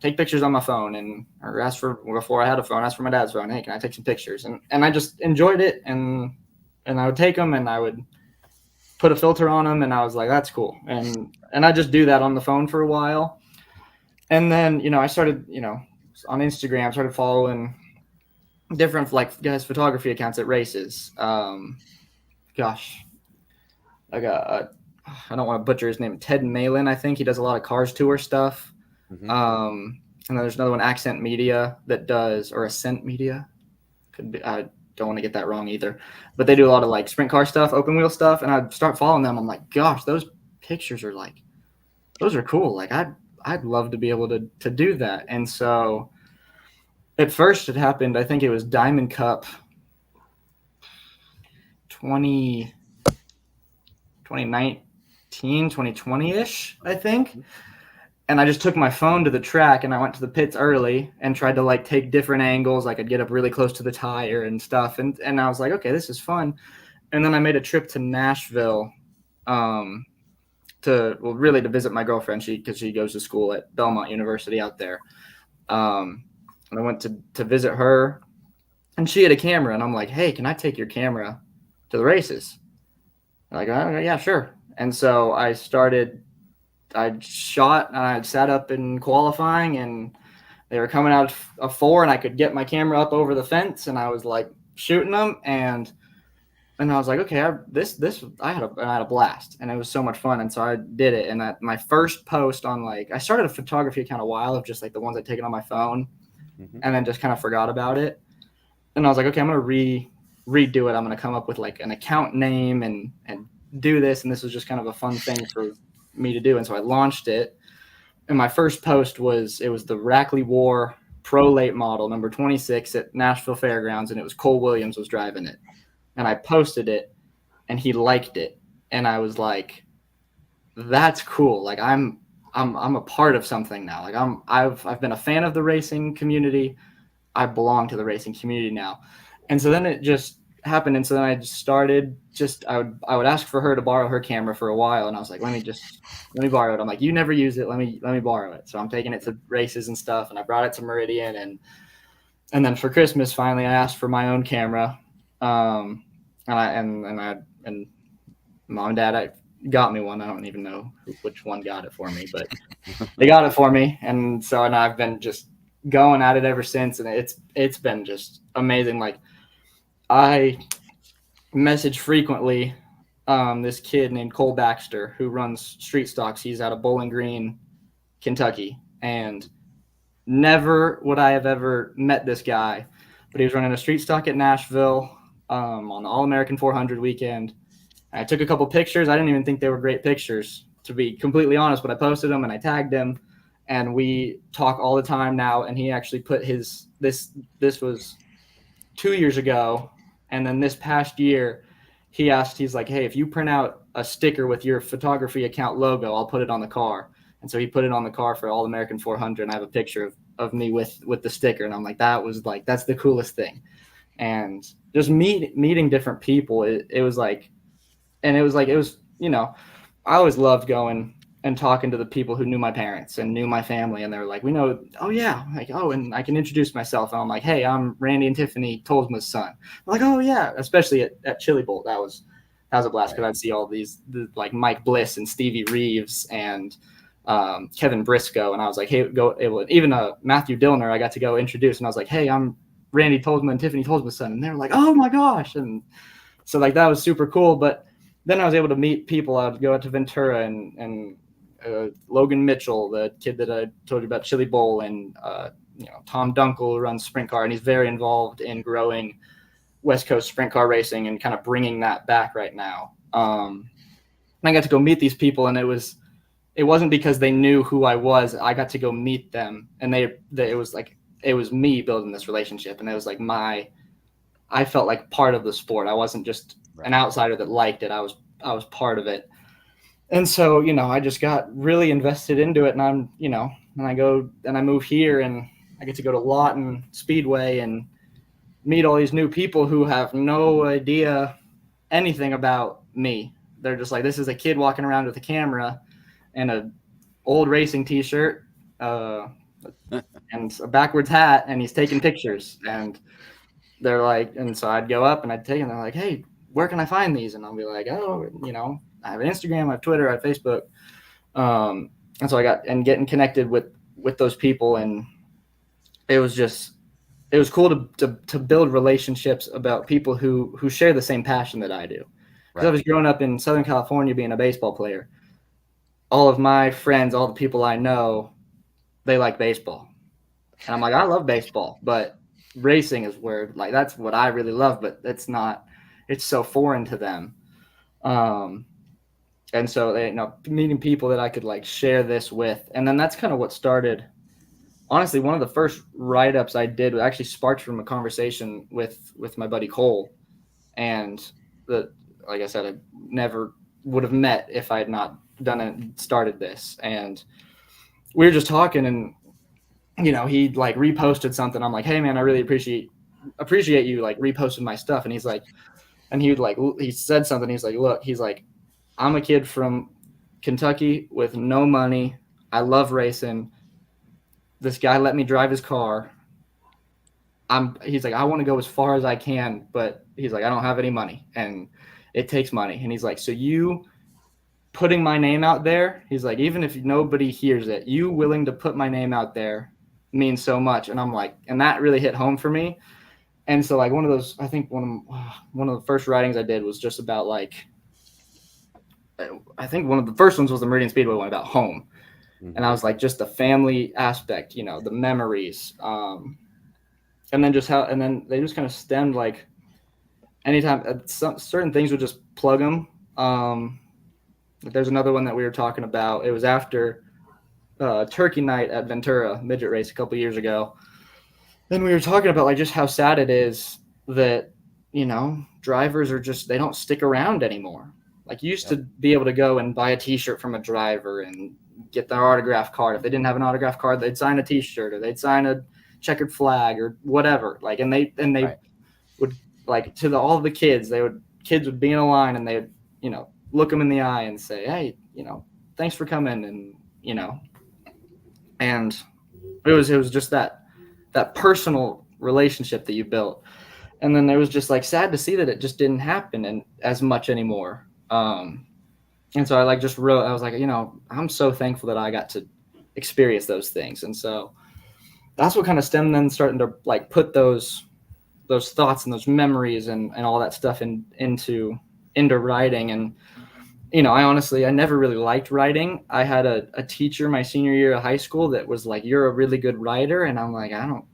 Speaker 2: Take pictures on my phone or before I had a phone, ask for my dad's phone. Hey, can I take some pictures? And I just enjoyed it. And I would take them and I would put a filter on them. And I was like, that's cool. And I just do that on the phone for a while. And then, I started, on Instagram, started following different guys' photography accounts at races. I don't want to butcher his name. Ted Malin, I think. He does a lot of Cars Tour stuff.
Speaker 3: Mm-hmm.
Speaker 2: And then there's another one, Accent Media, that does, or Ascent Media. Could be, I don't want to get that wrong either. But they do a lot of sprint car stuff, open wheel stuff, and I'd start following them. I'm like, gosh, those pictures are those are cool. I'd love to be able to do that. And so at first it happened, I think it was Diamond Cup 2019, 2020-ish, I think. And I just took my phone to the track and I went to the pits early and tried to take different angles. I could get up really close to the tire and stuff. And I was like, okay, this is fun. And then I made a trip to Nashville to visit my girlfriend, because she goes to school at Belmont University out there. And I went to visit her, and she had a camera, and I'm like, hey, can I take your camera to the races? They're like, oh, yeah, sure. And so I shot, and I sat up in qualifying, and they were coming out of 4, and I could get my camera up over the fence, and I was shooting them, and I was like, okay, I had a blast, and it was so much fun. And so I did it. And my first post on I started a photography account a while of just the ones I'd taken on my phone,
Speaker 3: Mm-hmm.
Speaker 2: and then just kind of forgot about it. And I was like, okay, I'm going to redo it. I'm going to come up with an account name and do this. And this was just kind of a fun thing for me to do. And so I launched it. And my first post was the Rackley War Pro Late model number 26 at Nashville Fairgrounds. And it was Cole Williams was driving it. And I posted it, and he liked it. And I was like, that's cool. I'm a part of something now. I've been a fan of the racing community. I belong to the racing community now. And so then it just happened. And so then I just started I would ask for her to borrow her camera for a while. And I was like, let me borrow it. I'm like, you never use it. Let me borrow it. So I'm taking it to races and stuff. And I brought it to Meridian. And then for Christmas, finally, I asked for my own camera. And mom and dad, got me one. I don't even know which one got it for me, but they got it for me. And so, and I've been just going at it ever since. And it's been just amazing. Like, I message frequently this kid named Cole Baxter who runs Street Stocks. He's out of Bowling Green, Kentucky. And never would I have ever met this guy, but he was running a street stock at Nashville on the All-American 400 weekend. I took a couple pictures. I didn't even think they were great pictures, to be completely honest, but I posted them and I tagged him, and we talk all the time now. And he actually put this was 2 years ago. And then this past year, he's like, hey, if you print out a sticker with your photography account logo, I'll put it on the car. And so he put it on the car for All American 400, and I have a picture of me with the sticker. And I'm like, that's the coolest thing. And just meeting different people, it was like, you know, I always loved going and talking to the people who knew my parents and knew my family. And they were like, we know, oh yeah, like, oh, and I can introduce myself. And I'm like, hey, I'm Randy and Tiffany Tolsma's son. I'm like, oh yeah, especially at Chili Bowl. That was a blast, because I'd see all these like Mike Bliss and Stevie Reeves and Kevin Briscoe, and I was like, hey, even Matthew Dillner, I got to go introduce, and I was like, hey, I'm Randy Tolsma and Tiffany Tolsma's son, and they were like, oh my gosh. And so like that was super cool. But then I was able to meet people. I would go out to Ventura and Logan Mitchell, the kid that I told you about, Chili Bowl, and Tom Dunkel, who runs Sprint Car, and he's very involved in growing West Coast sprint car racing and kind of bringing that back right now. And I got to go meet these people, and it wasn't because they knew who I was. I got to go meet them, and it was me building this relationship, and it was like I felt like part of the sport. I wasn't just an outsider that liked it. I was part of it. And so, I just got really invested into it, and and I go and I move here, and I get to go to Lawton Speedway and meet all these new people who have no idea anything about me. They're just like, this is a kid walking around with a camera and a old racing t-shirt and a backwards hat, and he's taking pictures. And they're like, and so I'd go up and I'd take, and they're like, hey, where can I find these? And I'll be like, oh, I have an Instagram, I have Twitter, I have Facebook. And so I got, and getting connected with those people. And it was cool to build relationships about people who share the same passion that I do. Because I was growing up in Southern California being a baseball player. All of my friends, all the people I know, they like baseball. And I'm like, I love baseball, but racing is where, like, that's what I really love, but it's so foreign to them. And so meeting people that I could like share this with. And then that's kind of what started. Honestly, one of the first write-ups I did actually sparked from a conversation with my buddy Cole. And like I said, I never would have met if I had not done it and started this. And we were just talking, and he like reposted something. I'm like, hey man, I really appreciate you like reposting my stuff. And he's like, and he said something. He's like, look, I'm a kid from Kentucky with no money. I love racing. This guy let me drive his car. He's like, I want to go as far as I can, but he's like, I don't have any money, and it takes money. And he's like, so you putting my name out there, he's like, even if nobody hears it, you willing to put my name out there means so much. And I'm like, and that really hit home for me. And so like one of the first writings I did was just about like, I think one of the first ones was the Meridian Speedway one about home. Mm-hmm. And I was like, just the family aspect, the memories. And then they just kind of stemmed like anytime certain things would just plug them. There's another one that we were talking about. It was after Turkey Night at Ventura midget race a couple years ago. Then we were talking about like just how sad it is that, drivers are just, they don't stick around anymore. Like you used to be able to go and buy a t-shirt from a driver and get their autograph card. If they didn't have an autograph card, they'd sign a t-shirt or they'd sign a checkered flag or whatever. Like, and they would like all the kids, kids would be in a line and they would, look them in the eye and say, hey, thanks for coming. And, and it was just that personal relationship that you built. And then it was just like sad to see that it just didn't happen as much anymore. And so I like just wrote, I was like, I'm so thankful that I got to experience those things. And so that's what kind of stemmed then starting to like put those thoughts and those memories and all that stuff into writing. And, I never really liked writing. I had a teacher my senior year of high school that was like, "You're a really good writer." And I'm like, I don't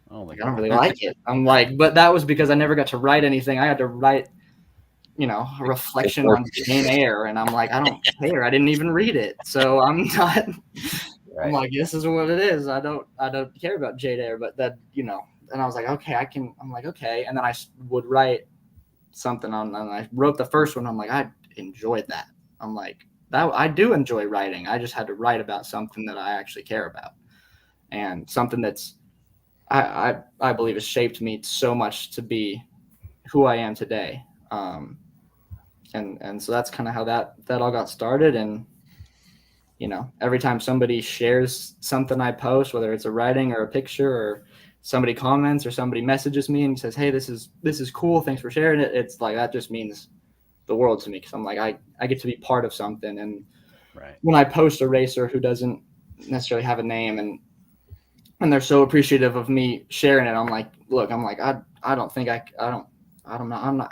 Speaker 2: really like it. I'm like, but that was because I never got to write anything. I had to write, a reflection on Jane Eyre. And I'm like, I don't care. I didn't even read it. So I'm not,
Speaker 3: Right.
Speaker 2: I'm like, this is what it is. I don't care about Jane Eyre, but that, and I was like, okay, I'm like, okay. And then I would write something and I wrote the first one. I'm like, I enjoyed that. I'm like, that I do enjoy writing. I just had to write about something that I actually care about, and something that's, I believe has shaped me so much to be who I am today. And so that's kind of how that all got started. And, every time somebody shares something I post, whether it's a writing or a picture, or somebody comments or somebody messages me and says, "Hey, this is cool. Thanks for sharing it." It's like, that just means the world to me. Cause I'm like, I get to be part of something. And when I post a racer who doesn't necessarily have a name and they're so appreciative of me sharing it, I'm like, look, I don't think I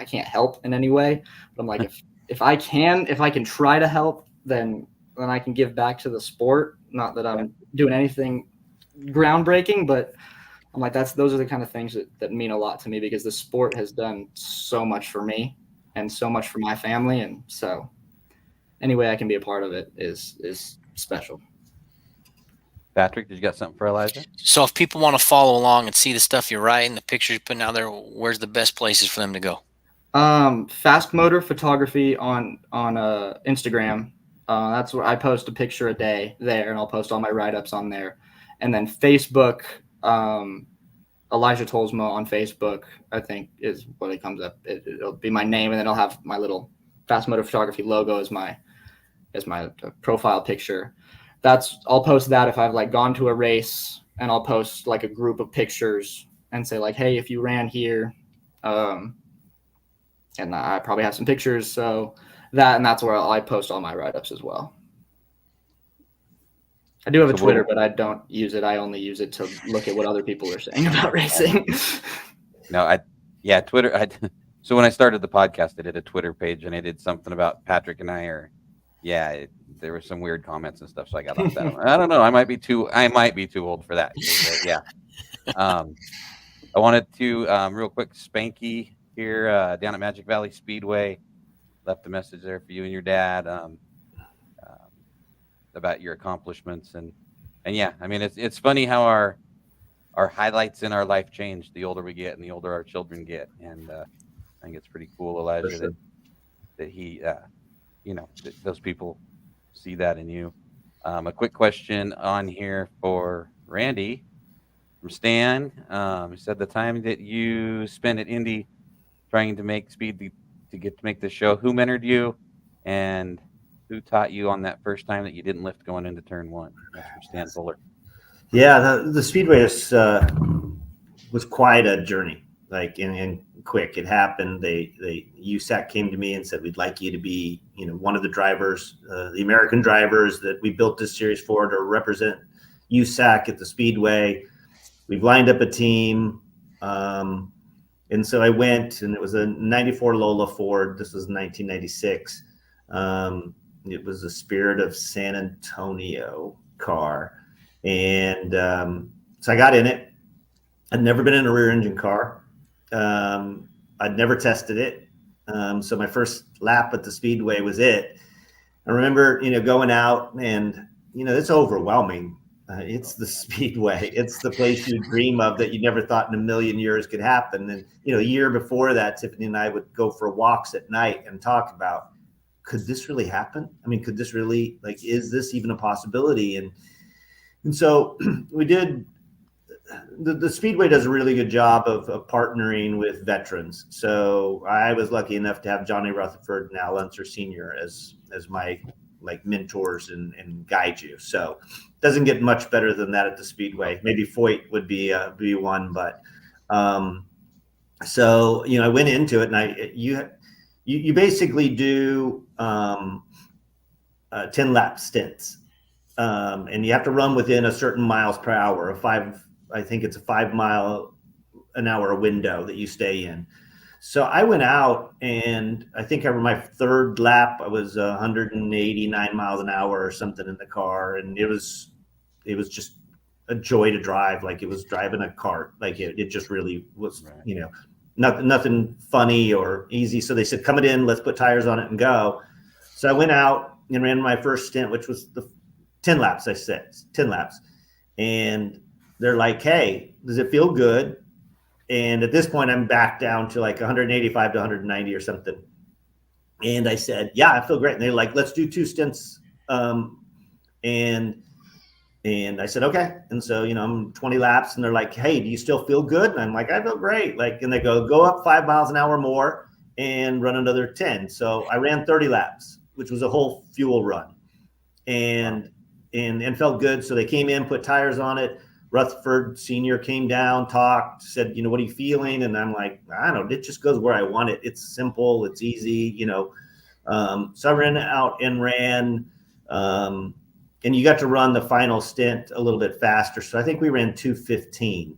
Speaker 2: can't help in any way. But I'm like, if I can try to help, then I can give back to the sport. Not that I'm doing anything groundbreaking, but I'm like, those are the kind of things that mean a lot to me, because the sport has done so much for me and so much for my family. And so any way I can be a part of it is special.
Speaker 3: Patrick, did you got something for Elijah?
Speaker 4: So if people want to follow along and see the stuff you're writing, the pictures you're putting out there, where's the best places for them to go?
Speaker 2: Fast Motor Photography on Instagram. That's where I post a picture a day there, and I'll post all my write-ups on there. And then Facebook, Elijah Tolsma on Facebook, I think is what it comes up. It'll be my name, and then I'll have my little Fast Motor Photography logo as my profile picture. I'll post that if I've like gone to a race, and I'll post like a group of pictures and say like, "Hey, if you ran here," and I probably have some pictures. So that's where I post all my write-ups as well. I do have a Twitter, but I don't use it. I only use it to look at what other people are saying about racing.
Speaker 3: No, Twitter. So when I started the podcast, I did a Twitter page, and I did something about Patrick and I, there were some weird comments and stuff, so I got off that. I don't know. I might be too old for that. I wanted to real quick, Spanky here down at Magic Valley Speedway left a message there for you and your dad about your accomplishments, and yeah, I mean, it's funny how our highlights in our life change the older we get and the older our children get, and I think it's pretty cool, Elijah, that he those people see that in you. A quick question on here for Randy from Stan. He said the time that you spent at Indy trying to make speed to get to make the show, who mentored you, and who taught you on that first time that you didn't lift going into turn one? That's from Stan Fuller.
Speaker 1: Yeah, the Speedway was quite a journey. Like and quick, it happened. USAC came to me and said, "We'd like you to be, one of the drivers, the American drivers that we built this series for, to represent USAC at the Speedway." We've lined up a team, and so I went, and it was a '94 Lola Ford. This was 1996. It was a Spirit of San Antonio car, and so I got in it. I'd never been in a rear engine car. I'd never tested it. So my first lap at the Speedway was it. I remember, going out, and, it's overwhelming. It's the Speedway. It's the place you dream of that you never thought in a million years could happen. And, a year before that, Tiffany and I would go for walks at night and talk about, could this really happen? I mean, could this really, is this even a possibility? And so we did. The Speedway does a really good job of partnering with veterans. So I was lucky enough to have Johnny Rutherford and Al Unser Sr. as my mentors and guide you. So it doesn't get much better than that at the Speedway. Maybe Foyt would be one, but so I went into it, and you you basically do 10 lap stints. And you have to run within a certain miles per hour, I think it's a 5 mile an hour window that you stay in. So I went out, and I think over my third lap, I was 189 miles an hour or something in the car. And it was just a joy to drive. Like it was driving a cart. Like it just really was,
Speaker 3: Right.
Speaker 1: Nothing funny or easy. So they said, come it in, let's put tires on it and go. So I went out and ran my first stint, which was the 10 laps. I said 10 laps. And they're like, hey, does it feel good? And at this point, I'm back down to like 185 to 190 or something. And I said, yeah, I feel great. And they're like, let's do 2 stints. And I said, okay. And so, I'm 20 laps, and they're like, hey, do you still feel good? And I'm like, I feel great. Like, and they go up 5 miles an hour more and run another 10. So I ran 30 laps, which was a whole fuel run, and felt good. So they came in, put tires on it. Rutherford Senior came down, talked, said, what are you feeling? And I'm like, I don't know. It just goes where I want it. It's simple. It's easy, So I ran out and ran, and you got to run the final stint a little bit faster. So I think we ran 2:15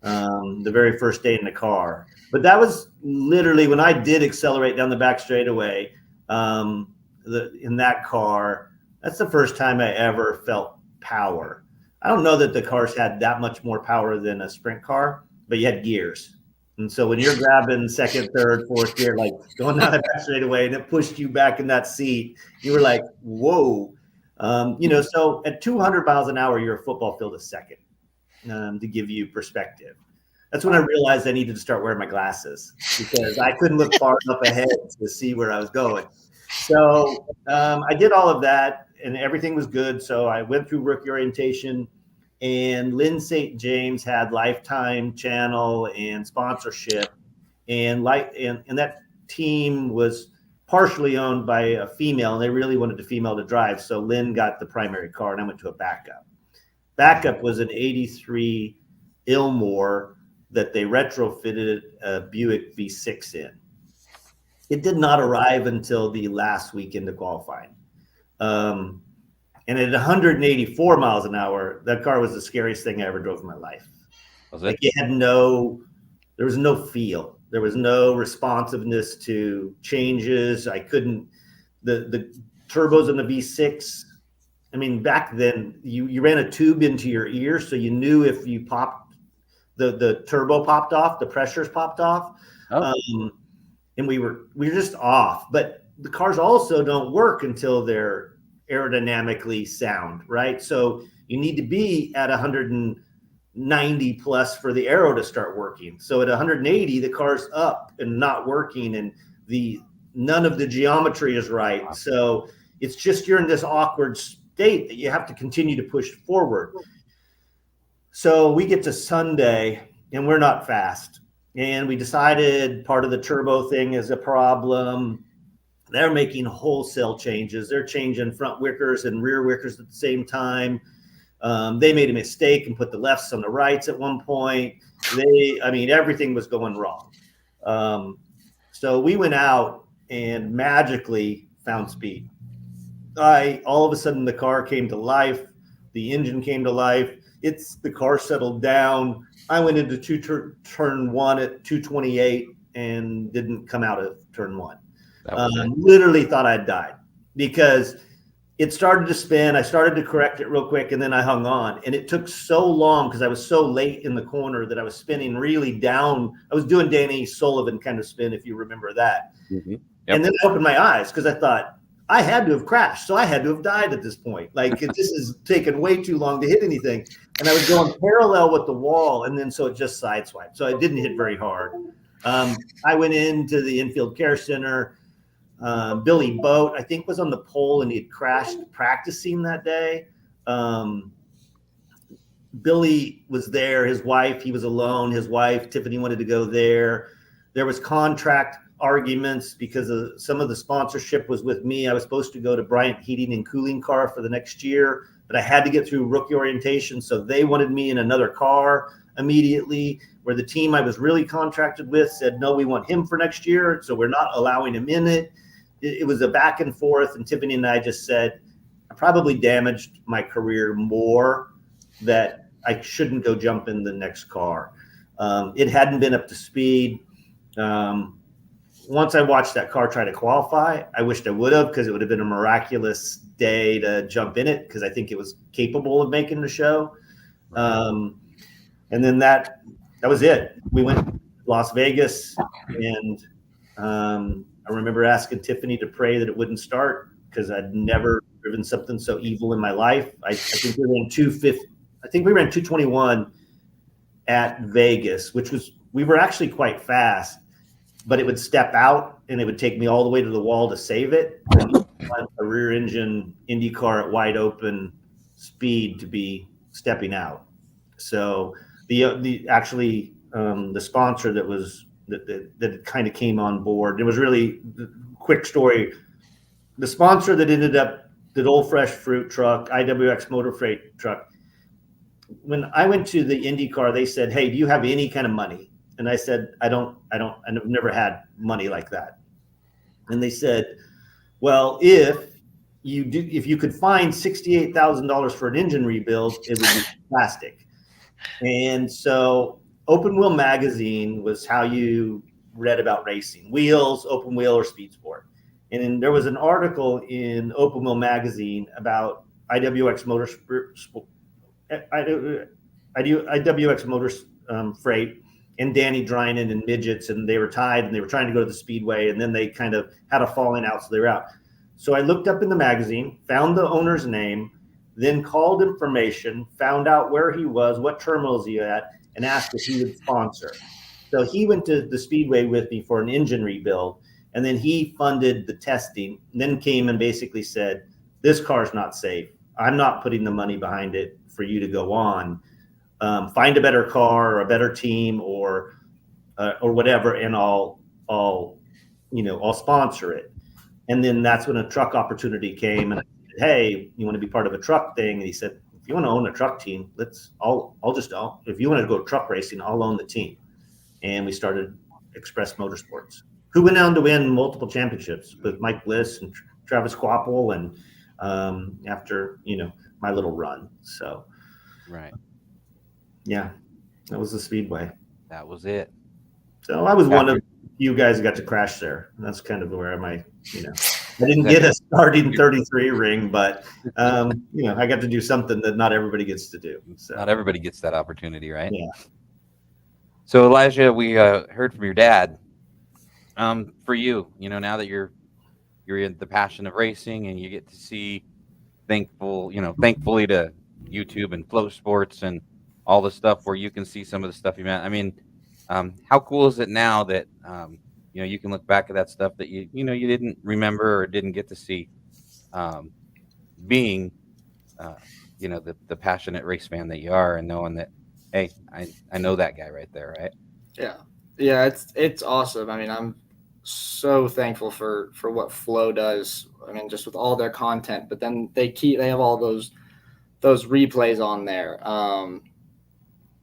Speaker 1: the very first day in the car. But that was literally when I did accelerate down the back straightaway in that car. That's the first time I ever felt power. I don't know that the cars had that much more power than a sprint car, but you had gears. And so when you're grabbing second, third, fourth gear, like going down the back straightaway, and it pushed you back in that seat, you were like, whoa. So at 200 miles an hour, you're a football field a second, to give you perspective. That's when I realized I needed to start wearing my glasses, because I couldn't look far enough ahead to see where I was going. So I did all of that, and everything was good. So I went through rookie orientation, and Lynn St. James had Lifetime channel and sponsorship, and that team was partially owned by a female, and they really wanted the female to drive. So Lynn got the primary car, and I went to a backup. Backup was an 83 Ilmore that they retrofitted a Buick V6 in. It did not arrive until the last weekend of qualifying. And at 184 miles an hour, that car was the scariest thing I ever drove in my life.
Speaker 3: Was it?
Speaker 1: Like there was no feel. There was no responsiveness to changes. I couldn't, the turbos in the V6. I mean, back then you ran a tube into your ear, so you knew if you popped, the turbo popped off, the pressures popped off.
Speaker 3: Oh.
Speaker 1: And we were just off. But the cars also don't work until they're aerodynamically sound, right? So you need to be at 190 plus for the aero to start working. So at 180, the car's up and not working, and none of the geometry is right. So it's just you're in this awkward state that you have to continue to push forward. So we get to Sunday, and we're not fast. And we decided part of the turbo thing is a problem. They're making wholesale changes. They're changing front wickers and rear wickers at the same time. They made a mistake and put the lefts on the rights at one point. Everything was going wrong. So we went out and magically found speed. All of a sudden the car came to life. The engine came to life. The car settled down. I went into turn one at 228 and didn't come out of turn one. Literally thought I'd died, because it started to spin. I started to correct it real quick, and then I hung on. And it took so long because I was so late in the corner that I was spinning really down. I was doing Danny Sullivan kind of spin, if you remember that.
Speaker 3: Mm-hmm. Yep.
Speaker 1: And then I opened my eyes because I thought I had to have crashed. So I had to have died at this point. Like this is taking way too long to hit anything. And I was going parallel with the wall. And then so it just sideswiped. So it didn't hit very hard. I went into the infield care center. Billy Boat, I think, was on the pole, and he had crashed practicing that day. Billy was there. His wife, he was alone. His wife, Tiffany, wanted to go there. There was contract arguments because some of the sponsorship was with me. I was supposed to go to Bryant Heating and Cooling car for the next year, but I had to get through rookie orientation. So they wanted me in another car. immediately, where the team I was really contracted with said, no, we want him for next year, so we're not allowing him in it. It was a back and forth, and Tiffany and I just said, I probably damaged my career more, that I shouldn't go jump in the next car. It hadn't been up to speed. Once I watched that car try to qualify, I wished I would have, because it would have been a miraculous day to jump in it, because I think it was capable of making the show. And then that was it. We went to Las Vegas, and I remember asking Tiffany to pray that it wouldn't start, because I'd never driven something so evil in my life. I think we ran 250. I think we ran 221 at Vegas, we were actually quite fast, but it would step out and it would take me all the way to the wall to save it. A rear engine Indy car at wide open speed to be stepping out. So the sponsor that kind of came on board, it was really quick story. The sponsor that ended up the Old Fresh Fruit truck, IWX Motor Freight truck, when I went to the IndyCar, they said, hey, do you have any kind of money? And I said, I've never had money like that. And they said, well, if you could find $68,000 for an engine rebuild, it would be fantastic. And so Open Wheel magazine was how you read about racing, wheels, open wheel, or speed sport. And then there was an article in Open Wheel magazine about IWX Motors Freight and Danny Drynan and midgets, and they were tied and they were trying to go to the speedway, and then they kind of had a falling out, so they were out. So I looked up in the magazine, found the owner's name, then called information, found out where he was, what terminals he at, and asked if he would sponsor. So he went to the speedway with me for an engine rebuild, and then he funded the testing, and then came and basically said, this car's not safe. I'm not putting the money behind it for you to go on. Find a better car or a better team or whatever, and I'll sponsor it. And then that's when a truck opportunity came, and I said, hey, you want to be part of a truck thing? And he said, if you want to own a truck team, I'll just own. If you want to go truck racing, I'll own the team. And we started Express Motorsports, who went on to win multiple championships with Mike Bliss and Travis Quapple, and after my little run. So
Speaker 3: right.
Speaker 1: Yeah, that was the speedway.
Speaker 3: That was it.
Speaker 1: So I was one of you guys who got to crash there. That's kind of where I didn't get a starting 33 ring, but I got to do something that not everybody gets to do. So.
Speaker 3: Not everybody gets that opportunity, right?
Speaker 1: Yeah.
Speaker 3: So Elijah, we heard from your dad. For you, now that you're in the passion of racing and you get to see, thankfully to YouTube and Flow Sports and all the stuff where you can see some of the stuff you met. I mean, how cool is it now that you can look back at that stuff that you didn't remember or didn't get to see, being the passionate race fan that you are, and knowing that, hey, I know that guy right there, right?
Speaker 2: Yeah, it's awesome. I mean, I'm so thankful for what Flow does. I mean, just with all their content, but then they have all those replays on there.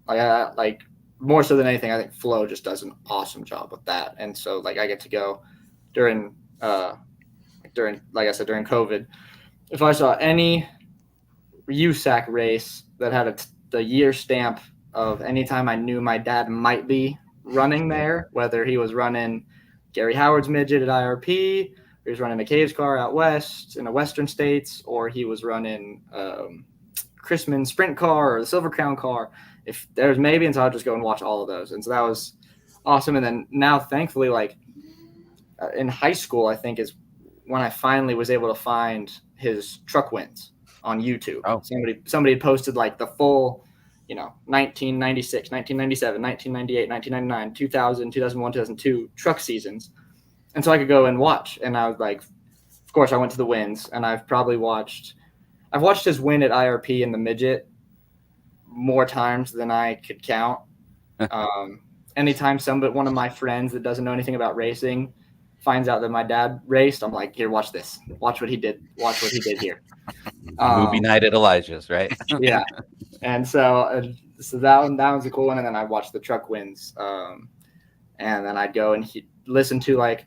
Speaker 2: Like more so than anything, I think Flow just does an awesome job with that. And so I get to go during like I said, during COVID, if I saw any USAC race that had the year stamp of any time I knew my dad might be running there, whether he was running Gary Howard's midget at IRP, or he was running a Caves car out west in the Western states, or he was running Chrisman sprint car or the Silver Crown car. If there's maybe, and so I'll just go and watch all of those. And so that was awesome. And then now, thankfully, in high school, I think is when I finally was able to find his truck wins on YouTube.
Speaker 3: Oh.
Speaker 2: Somebody had posted the full, 1996, 1997, 1998, 1999, 2000, 2001, 2002 truck seasons. And so I could go and watch. And I was of course I went to the wins, and I've watched his win at IRP in the midget more times than I could count. Anytime one of my friends that doesn't know anything about racing finds out that my dad raced, I'm like, here, watch this. Watch what he did. Watch what he did here.
Speaker 3: Movie night at Elijah's, right?
Speaker 2: Yeah. And so that one's a cool one. And then I watched the truck wins. And then I'd go and he'd listen to, like,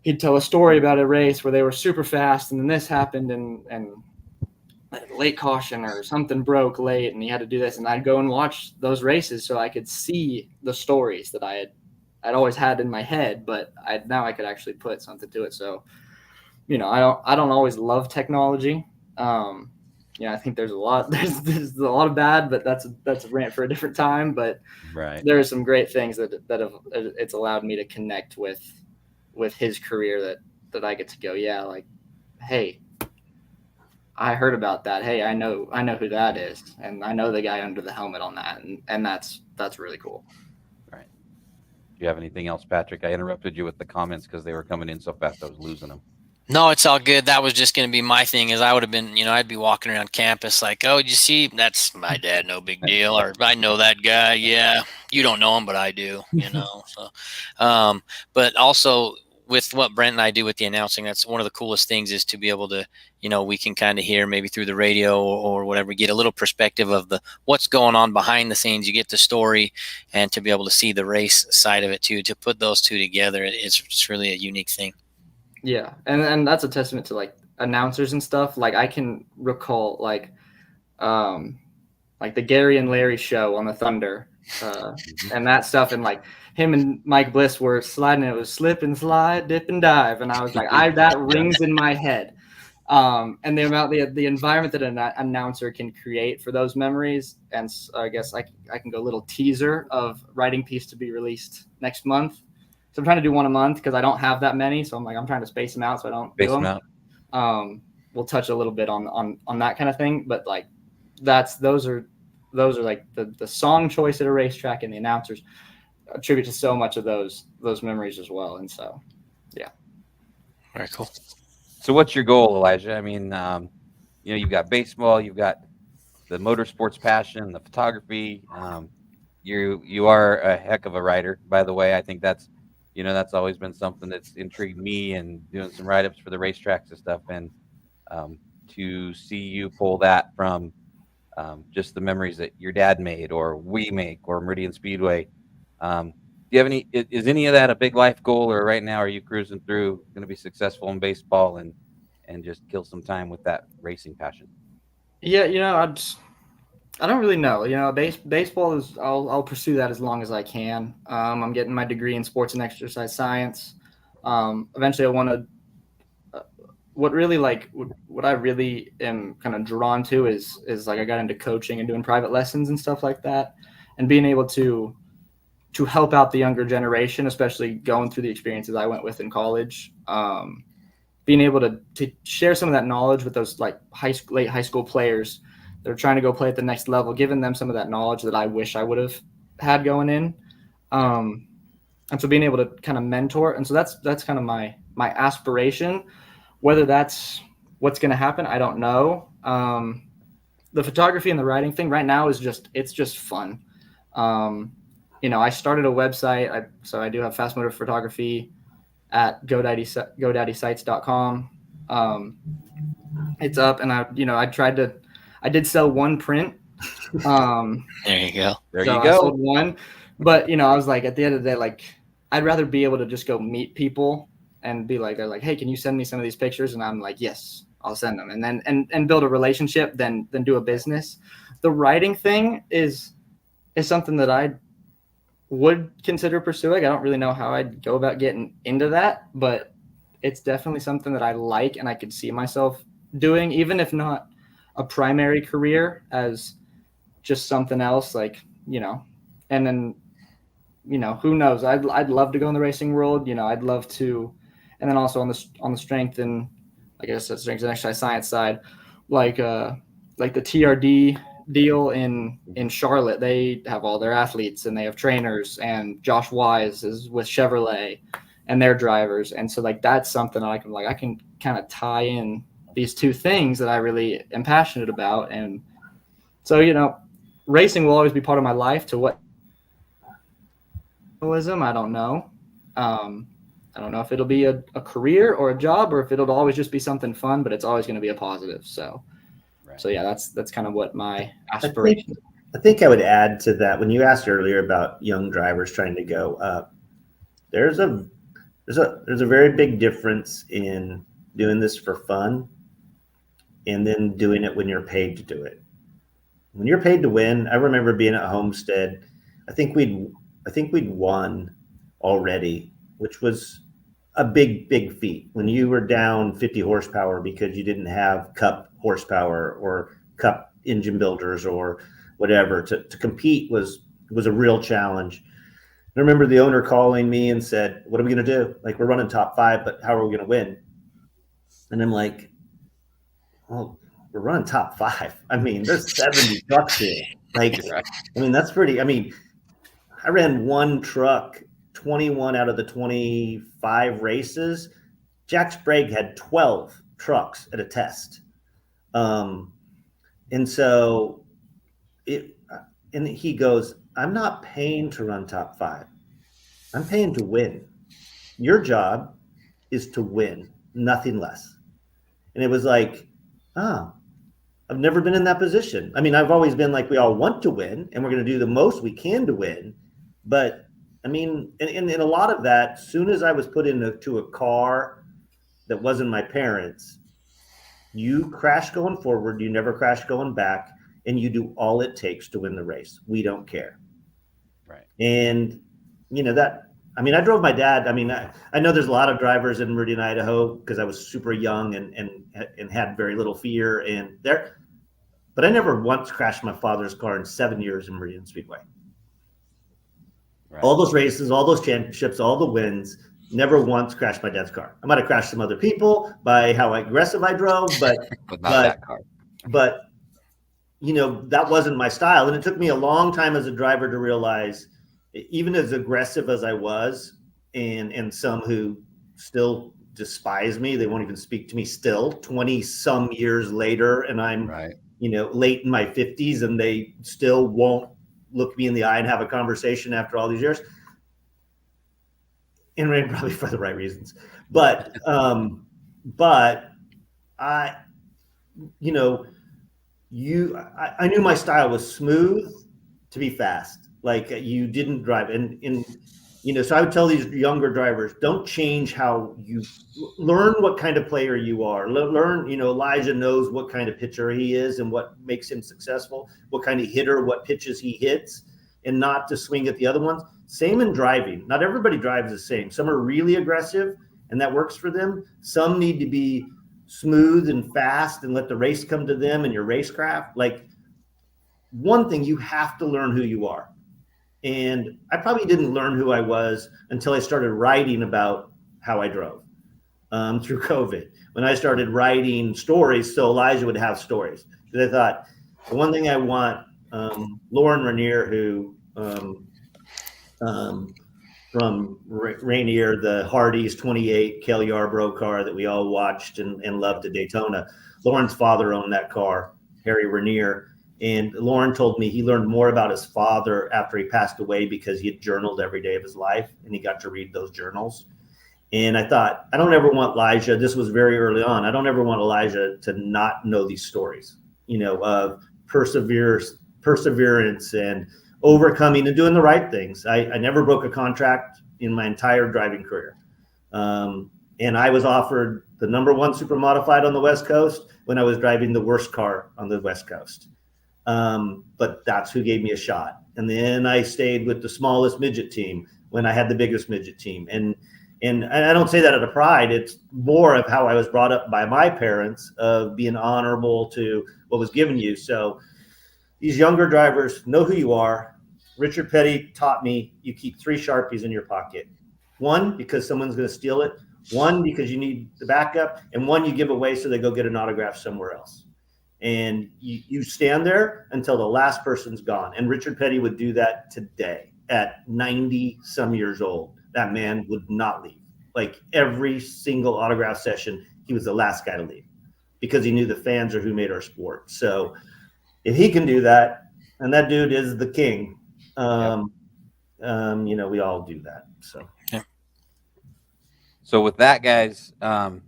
Speaker 2: he'd tell a story about a race where they were super fast and then this happened and late caution or something broke late and he had to do this. And I'd go and watch those races so I could see the stories that I'd always had in my head, but now I could actually put something to it. So, I don't always love technology. I think there's a lot of bad, but that's a rant for a different time. But
Speaker 3: Right.
Speaker 2: there are some great things that have it's allowed me to connect with his career that I get to go, yeah, like, hey, I heard about that. Hey, I know who that is, and I know the guy under the helmet on that, and that's really cool.
Speaker 3: Right. Do you have anything else, Patrick? I interrupted you with the comments because they were coming in so fast I was losing them.
Speaker 4: No, it's all good. That was just going to be my thing. Is I would have been, I'd be walking around campus like, oh, did you see? That's my dad. No big deal. Or I know that guy. Yeah, you don't know him, but I do. So, but also with what Brent and I do with the announcing, that's one of the coolest things is to be able to, we can kind of hear maybe through the radio or whatever, get a little perspective of what's going on behind the scenes. You get the story, and to be able to see the race side of it too. To put those two together, it's really a unique thing.
Speaker 2: Yeah, and that's a testament to, like, announcers and stuff. Like, I can recall, like the Gary and Larry show on the Thunder, and that stuff, and like him and Mike Bliss were sliding. It was slip and slide, dip and dive, and I was like, that rings in my head. And the amount, the environment that an announcer can create for those memories. And so I guess I can go a little teaser of writing piece to be released next month. So I'm trying to do one a month because I don't have that many. So I'm trying to space them out so I don't
Speaker 3: Space
Speaker 2: do them.
Speaker 3: out.
Speaker 2: We'll touch a little bit on that kind of thing, but like those are like the song choice at a racetrack, and the announcers attribute to so much of those memories as well. And so, yeah.
Speaker 4: Very cool.
Speaker 3: So what's your goal, Elijah? I mean, you've got baseball, you've got the motorsports passion, the photography. You are a heck of a writer, by the way. I think that's always been something that's intrigued me, and doing some write-ups for the racetracks and stuff. And to see you pull that from just the memories that your dad made, or we make, or Meridian Speedway. Do you have is any of that a big life goal, or right now are you cruising through, going to be successful in baseball and just kill some time with that racing passion?
Speaker 2: Yeah, I don't really know. Baseball is, I'll pursue that as long as I can. I'm getting my degree in sports and exercise science. Eventually I want to, what I really am kind of drawn to is like I got into coaching and doing private lessons and stuff like that, and being able to help out the younger generation, especially going through the experiences I went with in college. Being able to share some of that knowledge with those like late high school players that are trying to go play at the next level, giving them some of that knowledge that I wish I would have had going in. And so being able to kind of mentor. And so that's kind of my aspiration. Whether that's what's going to happen, I don't know. The photography and the writing thing right now is just fun. I started a website. So I do have fast motor photography at GoDaddySites.com. It's up, and I did sell one print.
Speaker 4: There you go.
Speaker 2: I sold one, but I was like, at the end of the day, like, I'd rather be able to just go meet people and be like, they're like, hey, can you send me some of these pictures? And I'm like, yes, I'll send them. And then and build a relationship, than do a business. The writing thing is something that I would consider pursuing. I don't really know how I'd go about getting into that, but it's definitely something that I like and I could see myself doing, even if not a primary career, as just something else, like, and then, who knows? I'd love to go in the racing world. I'd love to, and then also on the strength and, like I said, strength and exercise science side, like the TRD deal in Charlotte, they have all their athletes and they have trainers, and Josh Wise is with Chevrolet and their drivers. And so like, that's something I can kind of tie in these two things that I really am passionate about. And so, racing will always be part of my life. To what I don't know. I don't know if it'll be a career or a job, or if it'll always just be something fun, but it's always going to be a positive. So, So yeah, that's kind of what my
Speaker 1: I
Speaker 2: aspiration.
Speaker 1: think I would add to that when you asked earlier about young drivers trying to go up. There's a very big difference in doing this for fun and then doing it when you're paid to do it. When you're paid to win, I remember being at Homestead. I think we'd won already, which was a big feat. When you were down 50 horsepower because you didn't have Cup horsepower or Cup engine builders or whatever, to compete was a real challenge. I remember the owner calling me and said, "What are we going to do? Like, we're running top 5, but how are we going to win?" And I'm like, "Well, we're running top 5. I mean, there's 70 trucks here. Like, I mean, that's pretty. I mean, I ran one truck 21 out of the 25 races. Jack Sprague had 12 trucks at a test. And so and he goes, "I'm not paying to run top 5. I'm paying to win. Your job is to win, nothing less." And it was like, oh, I've never been in that position. I mean, I've always been like, we all want to win and we're going to do the most we can to win. But I mean, and a lot of that, as soon as I was put into a car that wasn't my parents', you crash going forward, you never crash going back, and you do all it takes to win the race. We don't care.
Speaker 3: Right.
Speaker 1: And, I mean, I drove my dad. I mean, I know there's a lot of drivers in Meridian, Idaho, because I was super young and had very little fear. But I never once crashed my father's car in 7 years in Meridian Speedway. Right. All those races, all those championships, all the wins, never once crashed my dad's car. I might have crashed some other people by how aggressive I drove, but
Speaker 3: not that car.
Speaker 1: But that wasn't my style, and it took me a long time as a driver to realize, even as aggressive as I was, and some who still despise me, they won't even speak to me still 20 some years later, and I'm late in my 50s, and they still won't look me in the eye and have a conversation after all these years, and probably for the right reasons. But I knew my style was smooth to be fast. Like, you didn't drive, and so I would tell these younger drivers, don't change how you learn, what kind of player you are. Learn, Elijah knows what kind of pitcher he is and what makes him successful, what kind of hitter, what pitches he hits, and not to swing at the other ones. Same in driving. Not everybody drives the same. Some are really aggressive and that works for them. Some need to be smooth and fast and let the race come to them and your racecraft. Like, one thing, you have to learn who you are. And I probably didn't learn who I was until I started writing about how I drove through COVID. When I started writing stories, so Elijah would have stories. Because I thought, the one thing I want, Lauren Rainier, who from Rainier, the Hardee's 28 Cale Yarborough car that we all watched and loved at Daytona. Lauren's father owned that car, Harry Rainier. And Lauren told me he learned more about his father after he passed away because he had journaled every day of his life and he got to read those journals. And I thought, I don't ever want Elijah, this was very early on, I don't ever want Elijah to not know these stories, of perseverance and overcoming and doing the right things. I never broke a contract in my entire driving career. And I was offered the #1 super modified on the West Coast when I was driving the worst car on the West Coast. But that's who gave me a shot. And then I stayed with the smallest midget team when I had the biggest midget team. And I don't say that out of pride. It's more of how I was brought up by my parents, of being honorable to what was given you. So these younger drivers, know who you are. Richard Petty taught me you keep 3 Sharpies in your pocket. 1, because someone's going to steal it. 1, because you need the backup. And 1 you give away so they go get an autograph somewhere else. And you stand there until the last person's gone. And Richard Petty would do that today at 90 some years old. That man would not leave. Like, every single autograph session, he was the last guy to leave because he knew the fans are who made our sport. So if he can do that, and that dude is the king, we all do that. So,
Speaker 4: yeah.
Speaker 3: So with that, guys, so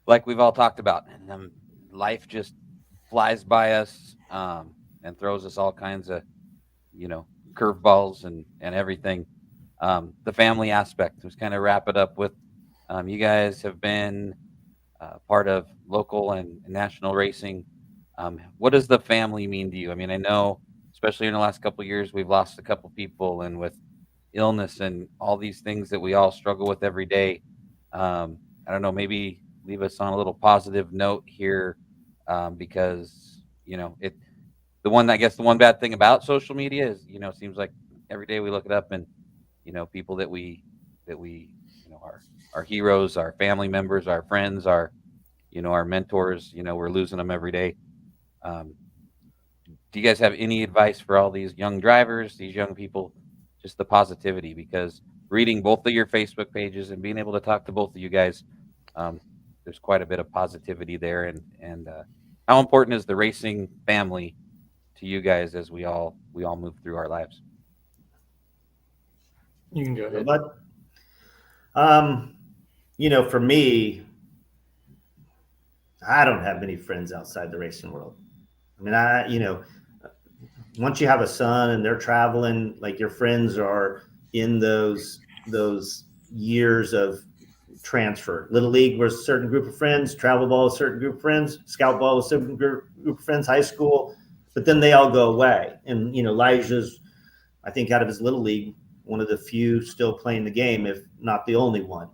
Speaker 3: like we've all talked about, and life just flies by us, and throws us all kinds of, curveballs and everything. The family aspect, was kind of wrap it up with, you guys have been part of local and national racing. What does the family mean to you? I mean, I know, especially in the last couple of years, we've lost a couple people, and with illness and all these things that we all struggle with every day. I don't know, maybe leave us on a little positive note here, because I guess the one bad thing about social media is, it seems like every day we look it up, and people that we our heroes, our family members, our friends, our mentors, we're losing them every day. Um, do you guys have any advice for all these young drivers, these young people, just the positivity? Because reading both of your Facebook pages and being able to talk to both of you guys, there's quite a bit of positivity there. And how important is the racing family to you guys as we all move through our lives?
Speaker 2: You can go ahead.
Speaker 1: But, for me, I don't have many friends outside the racing world. I mean, once you have a son and they're traveling, like your friends are in those years of transfer. Little league was a certain group of friends, travel ball was a certain group of friends, scout ball was a certain group of friends, high school, but then they all go away. And, Elijah's, I think out of his little league, one of the few still playing the game, if not the only one.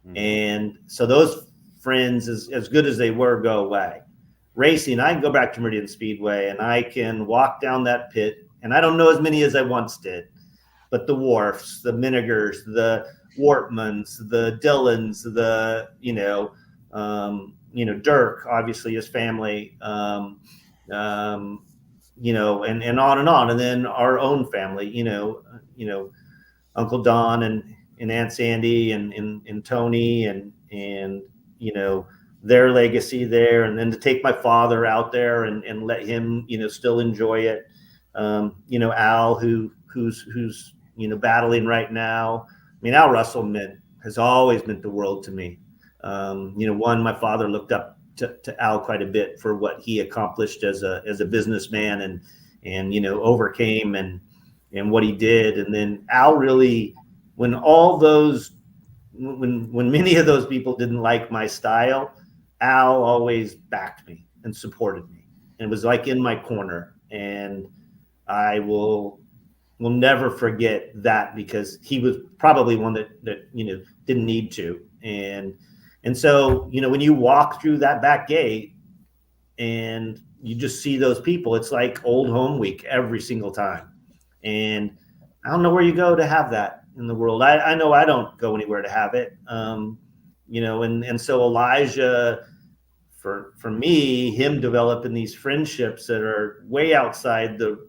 Speaker 1: Mm-hmm. And so those friends, as good as they were, go away. Racing, I can go back to Meridian Speedway and I can walk down that pit, and I don't know as many as I once did, but the Wharfs, the Minigers, the Wortmans, the Dillons, the Dirk, obviously his family, and on and on, and then our own family, Uncle Don and Aunt Sandy and Tony and their legacy there, and then to take my father out there and let him still enjoy it. Al, who's battling right now. I mean, Al Russell has always meant the world to me. My father looked up to Al quite a bit for what he accomplished as a businessman and overcame and what he did. And then Al really, when many of those people didn't like my style, Al always backed me and supported me and was like in my corner. And I will never forget that, because he was probably one that didn't need to. And so, when you walk through that back gate and you just see those people, it's like old home week every single time. And I don't know where you go to have that in the world. I know I don't go anywhere to have it. And so Elijah, for me, him developing these friendships that are way outside the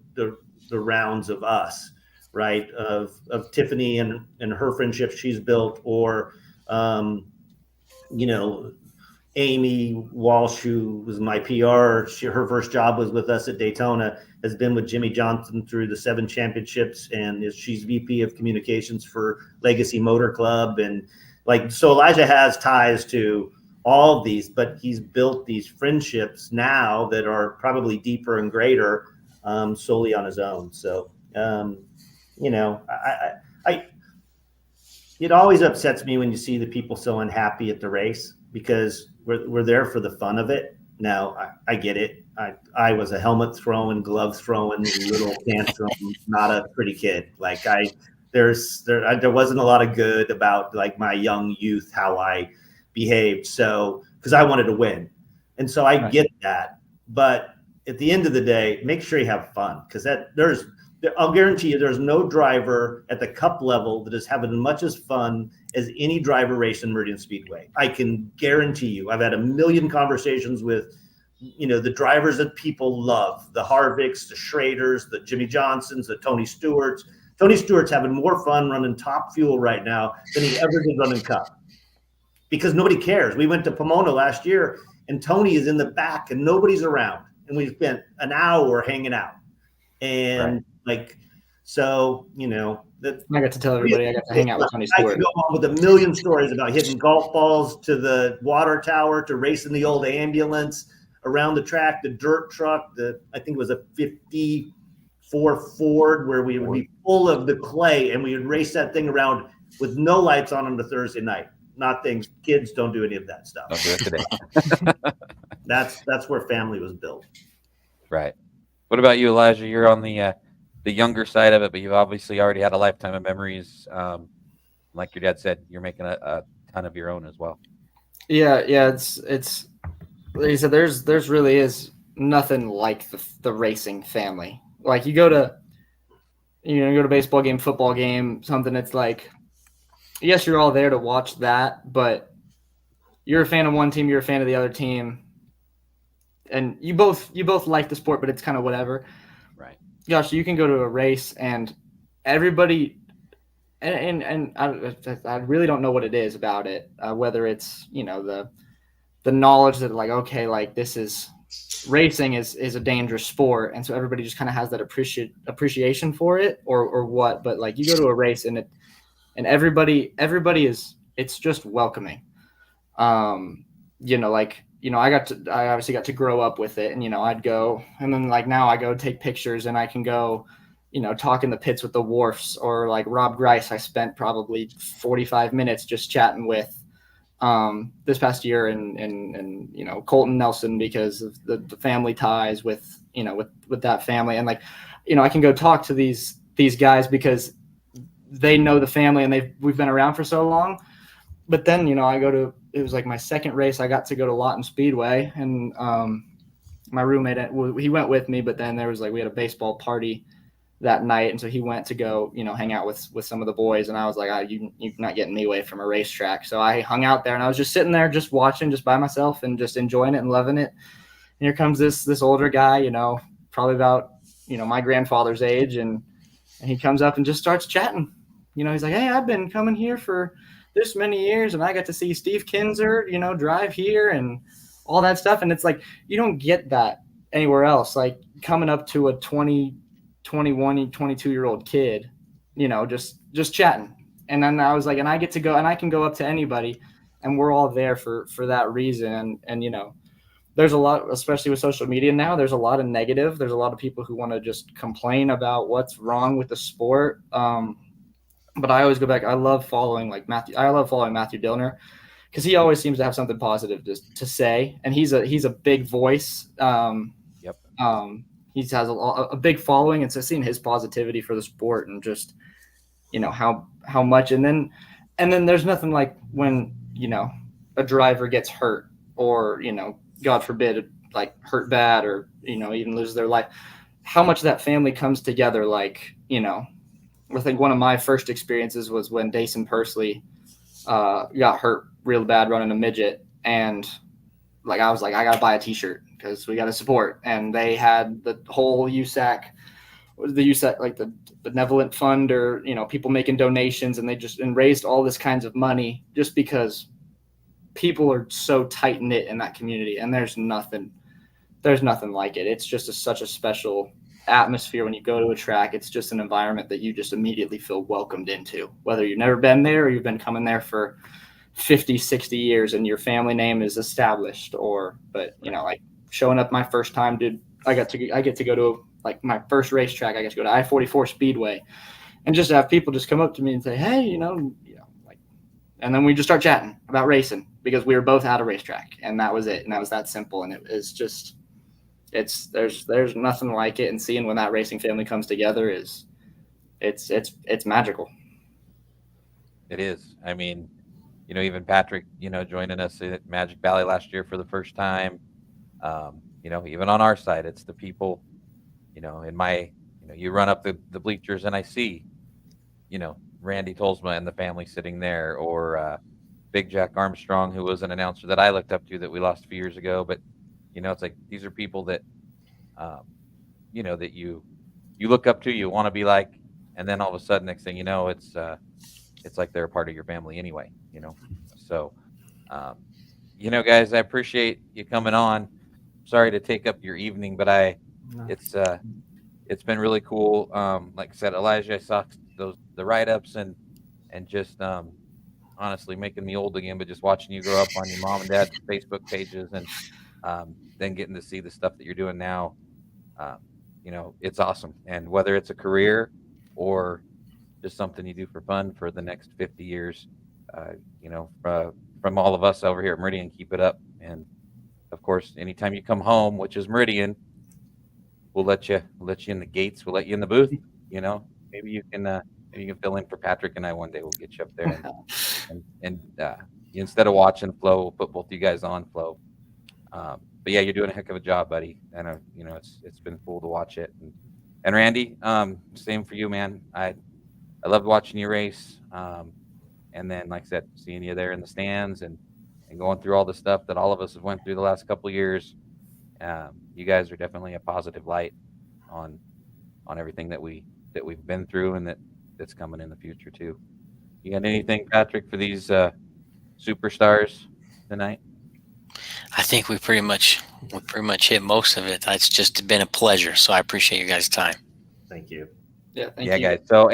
Speaker 1: rounds of us, right? Of Tiffany and her friendships she's built, or Amy Walsh, who was my PR. Her first job was with us at Daytona, has been with Jimmy Johnson through the 7 championships, and she's VP of communications for Legacy Motor Club. And so Elijah has ties to all of these, but he's built these friendships now that are probably deeper and greater, solely on his own. So, it always upsets me when you see the people so unhappy at the race, because we're there for the fun of it. Now, I get it. I was a helmet throwing, glove throwing, little tantrum, not a pretty kid. There wasn't a lot of good about my young youth, how I behaved. So, because I wanted to win. And so I get that. But at the end of the day, make sure you have fun, because I'll guarantee you there's no driver at the cup level that is having as much as fun as any driver racing Meridian Speedway. I can guarantee you. I've had a million conversations with, the drivers that people love, the Harvicks, the Schraders, the Jimmy Johnsons, the Tony Stewarts. Tony Stewart's having more fun running Top Fuel right now than he ever did running Cup, because nobody cares. We went to Pomona last year and Tony is in the back and nobody's around. And we spent an hour hanging out. And so, that
Speaker 2: I got to tell everybody I got to hang out with Tony
Speaker 1: I
Speaker 2: Stewart.
Speaker 1: could go on with a million stories about hitting golf balls to the water tower, to racing the old ambulance around the track, the dirt truck, I think it was a 54 Ford, where we would be full of the clay and we would race that thing around with no lights on a Thursday night. Nothing. Kids don't do any of that stuff.
Speaker 3: Don't do it today.
Speaker 1: That's where family was built.
Speaker 3: Right. What about you, Elijah? You're on the younger side of it, but you've obviously already had a lifetime of memories. Like your dad said, you're making a ton of your own as well.
Speaker 2: Yeah. It's like you said, there's really is nothing like the racing family. Like you go to baseball game, football game, something. It's like, yes, you're all there to watch that, but you're a fan of one team, you're a fan of the other team, and you both like the sport, but it's kind of whatever.
Speaker 3: Right.
Speaker 2: Gosh, you can go to a race and everybody, and I really don't know what it is about it, whether it's the knowledge that like, okay, like this is racing is a dangerous sport, and so everybody just kind of has that appreciation for it, or what. But like you go to a race and everybody is, it's just welcoming. I obviously got to grow up with it, and I'd go, and then like now I go take pictures and I can go, talk in the pits with the Wharfs, or like Rob Grice I spent probably 45 minutes just chatting with this past year, and Colton Nelson, because of the family ties with that family. And like I can go talk to these guys because they know the family and we've been around for so long. But then it was like my second race, I got to go to Lawton Speedway, and my roommate, he went with me, but then we had a baseball party that night, and so he went to go hang out with some of the boys, and I was like, you're not getting me away from a racetrack. So I hung out there, and I was just sitting there just watching, just by myself, and just enjoying it and loving it. And here comes this older guy, probably about my grandfather's age, and he comes up and just starts chatting. He's like, hey, I've been coming here for this many years, and I got to see Steve Kinzer drive here and all that stuff. And it's like, you don't get that anywhere else, like coming up to a 20, 21, 22-year-old kid, just chatting. And then I was like, and I get to go, and I can go up to anybody, and we're all there for that reason. And there's a lot, especially with social media now, there's a lot of negative. There's a lot of people who want to just complain about what's wrong with the sport. But I always go back. I love following Matthew Dillner, because he always seems to have something positive to say, and he's a big voice.
Speaker 3: Yep.
Speaker 2: He has a big following, and so seeing his positivity for the sport, and just how much, and then there's nothing like when a driver gets hurt, or God forbid, like hurt bad, or even loses their life. How much that family comes together, I think one of my first experiences was when Dayson Pursley got hurt real bad running a midget, and I was like, I gotta buy a T-shirt because we got to support. And they had the whole USAC, like the benevolent fund, or people making donations, and they just raised all this kinds of money just because people are so tight knit in that community, and there's nothing like it. It's just such a special atmosphere when you go to a track. It's just an environment that you just immediately feel welcomed into, whether you've never been there or you've been coming there for 50, 60 years and your family name is established. But like showing up my first time, dude, I get to go to my first racetrack. I get to go to I-44 Speedway, and just have people just come up to me and say, hey, and then we just start chatting about racing because we were both at a racetrack, and that was it. And that was that simple. And it was just, there's nothing like it. And seeing when that racing family comes together it's magical.
Speaker 3: It is. I mean, even Patrick, joining us at Magic Valley last year for the first time. Even on our side, it's the people, in my, you run up the bleachers and I see, Randy Tolsma and the family sitting there, or Big Jack Armstrong, who was an announcer that I looked up to that we lost a few years ago. But, it's like, these are people that, that you look up to, you want to be like, and then all of a sudden, next thing you know, it's like they're a part of your family anyway, So, guys, I appreciate you coming on. Sorry to take up your evening, but it's been really cool. Like I said, Elijah, I the write-ups and just honestly making me old again, but just watching you grow up on your mom and dad's Facebook pages, and then getting to see the stuff that you're doing now. um, it's awesome. And whether it's a career or just something you do for fun for the next 50 years, uh, from all of us over here at Meridian, keep it up. And of course, anytime you come home, which is Meridian, we'll let you in the gates. We'll let you in the booth. Maybe you can fill in for Patrick and I one day. We'll get you up there, and instead of watching Flow, we'll put both you guys on Flow. But yeah, you're doing a heck of a job, buddy. And it's been cool to watch it. And Randy, same for you, man. I loved watching you race. And then, like I said, seeing you there in the stands and going through all the stuff that all of us have went through the last couple of years. You guys are definitely a positive light on everything that we've been through and that's coming in the future too. You got anything, Patrick, for these superstars tonight?
Speaker 4: I think we pretty much hit most of it. It's just been a pleasure. So I appreciate you guys' time.
Speaker 1: Thank you.
Speaker 2: Yeah, thank you.
Speaker 3: Guys. So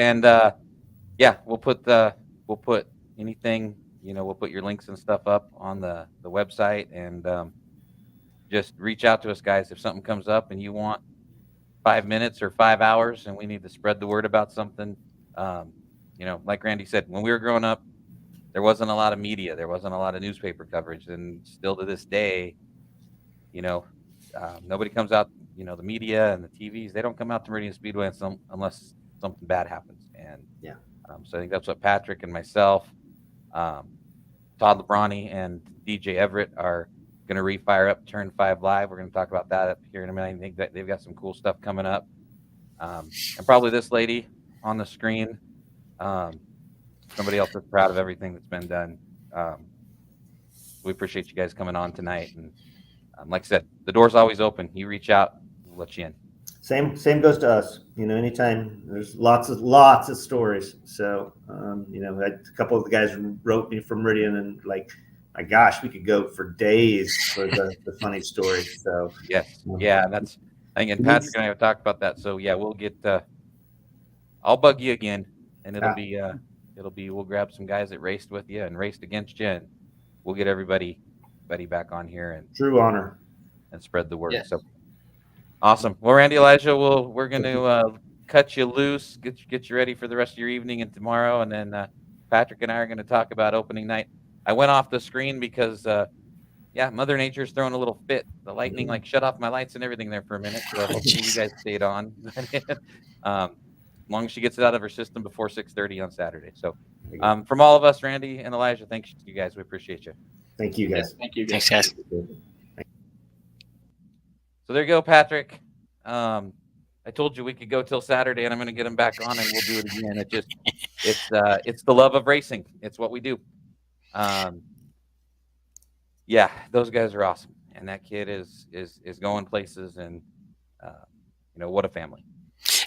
Speaker 3: we'll put anything, we'll put your links and stuff up on the website, and just reach out to us, guys, if something comes up and you want 5 minutes or 5 hours and we need to spread the word about something. Like Randy said, when we were growing up, there wasn't a lot of media, there wasn't a lot of newspaper coverage, and still to this day, nobody comes out. The media and the TVs, they don't come out to Meridian Speedway unless something bad happens. And
Speaker 1: yeah,
Speaker 3: so I think that's what Patrick and myself, Todd Lebrani and DJ Everett are going to refire up Turn 5 Live. We're going to talk about that up here in a minute. I think that they've got some cool stuff coming up. And probably this lady on the screen, somebody else that's proud of everything that's been done. We appreciate you guys coming on tonight. And like I said, the door's always open. You reach out, we'll let you in.
Speaker 1: Same goes to us. Anytime, there's lots of stories. So, a couple of the guys wrote me from Meridian, and like, my gosh, we could go for days for the funny stories. So
Speaker 3: yes, that's. I think, and Patrick and I have talked about that. So yeah, we'll get. I'll bug you again, and it'll be. We'll grab some guys that raced with you and raced against you, and we'll get everybody back on here and
Speaker 1: true honor
Speaker 3: and spread the word.
Speaker 2: Yes.
Speaker 3: So awesome. Well, Randy, Elijah, we're going to cut you loose, get you ready for the rest of your evening and tomorrow, and then Patrick and I are going to talk about opening night. I went off the screen because Mother Nature's throwing a little fit. The lightning shut off my lights and everything there for a minute. So hopefully you guys stayed on. As long as she gets it out of her system before 6:30 on Saturday. So from all of us, Randy and Elijah, thanks to you guys. We appreciate you.
Speaker 1: Thank you, guys.
Speaker 2: Yes, thank you, guys.
Speaker 4: Thanks, guys.
Speaker 3: So there you go, Patrick. I told you we could go till Saturday, and I'm going to get him back on, and we'll do it again. It's the love of racing. It's what we do. Those guys are awesome, and that kid is going places, and what a family.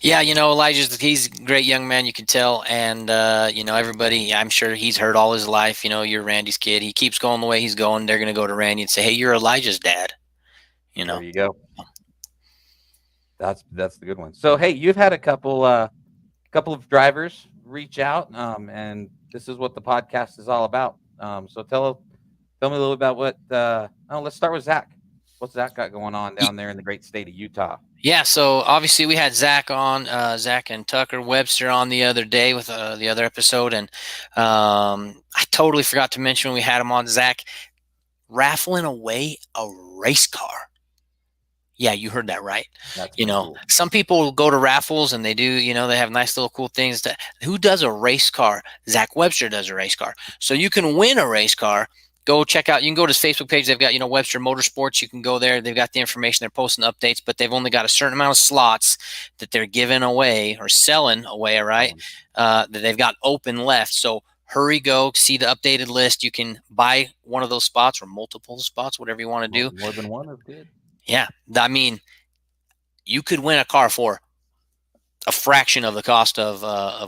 Speaker 4: Yeah, he's a great young man, you can tell. And, everybody, I'm sure he's heard all his life, you're Randy's kid. He keeps going the way he's going. They're going to go to Randy and say, hey, you're Elijah's dad.
Speaker 3: There you go. That's the good one. So, hey, you've had a couple of drivers reach out, and this is what the podcast is all about. So tell me a little about what, let's start with Zach. What's Zach got going on down there in the great state of Utah?
Speaker 4: Yeah, so obviously we had Zach on, Zach and Tucker Webster on the other day with the other episode, and I totally forgot to mention when we had him on, Zach raffling away a race car. Yeah, you heard that right.
Speaker 3: That's cool.
Speaker 4: Some people go to raffles and they do, they have nice little cool things. Who does a race car? Zach Webster does a race car. So you can win a race car. Go check out. You can go to his Facebook page. They've got, Webster Motorsports. You can go there. They've got the information. They're posting updates, but they've only got a certain amount of slots that they're giving away or selling away, right? That they've got open left. So hurry, go see the updated list. You can buy one of those spots or multiple spots, whatever you want to do.
Speaker 3: More than one is good.
Speaker 4: Yeah. I mean, you could win a car for a fraction of the cost of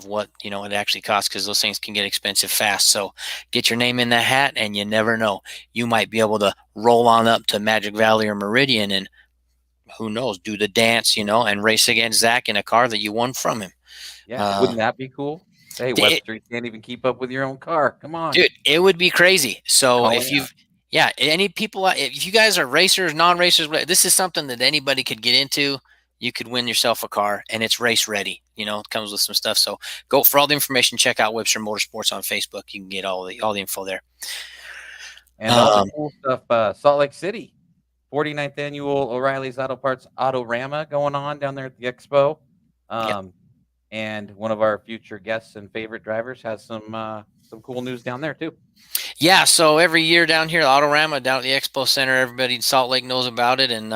Speaker 4: what it actually costs, because those things can get expensive fast. So get your name in that hat, and you never know, you might be able to roll on up to Magic Valley or Meridian and who knows, do the dance, and race against Zach in a car that you won from him.
Speaker 3: Yeah, wouldn't that be cool? Hey,
Speaker 4: it-
Speaker 3: Webster, you can't even keep up with your own car. Come on.
Speaker 4: dude, it would be crazy. So
Speaker 3: Call
Speaker 4: if
Speaker 3: me
Speaker 4: you've, yeah, any people, if you guys are racers, non-racers, this is something that anybody could get into. You could win yourself a car, and it's race ready. It comes with some stuff. So go for all the information. Check out Webster Motorsports on Facebook. You can get all the info there.
Speaker 3: And other cool stuff, Salt Lake City, 49th annual O'Reilly's Auto Parts Autorama going on down there at the expo. And one of our future guests and favorite drivers has some cool news down there too.
Speaker 4: Yeah, so every year down here, Autorama down at the Expo Center, everybody in Salt Lake knows about it, and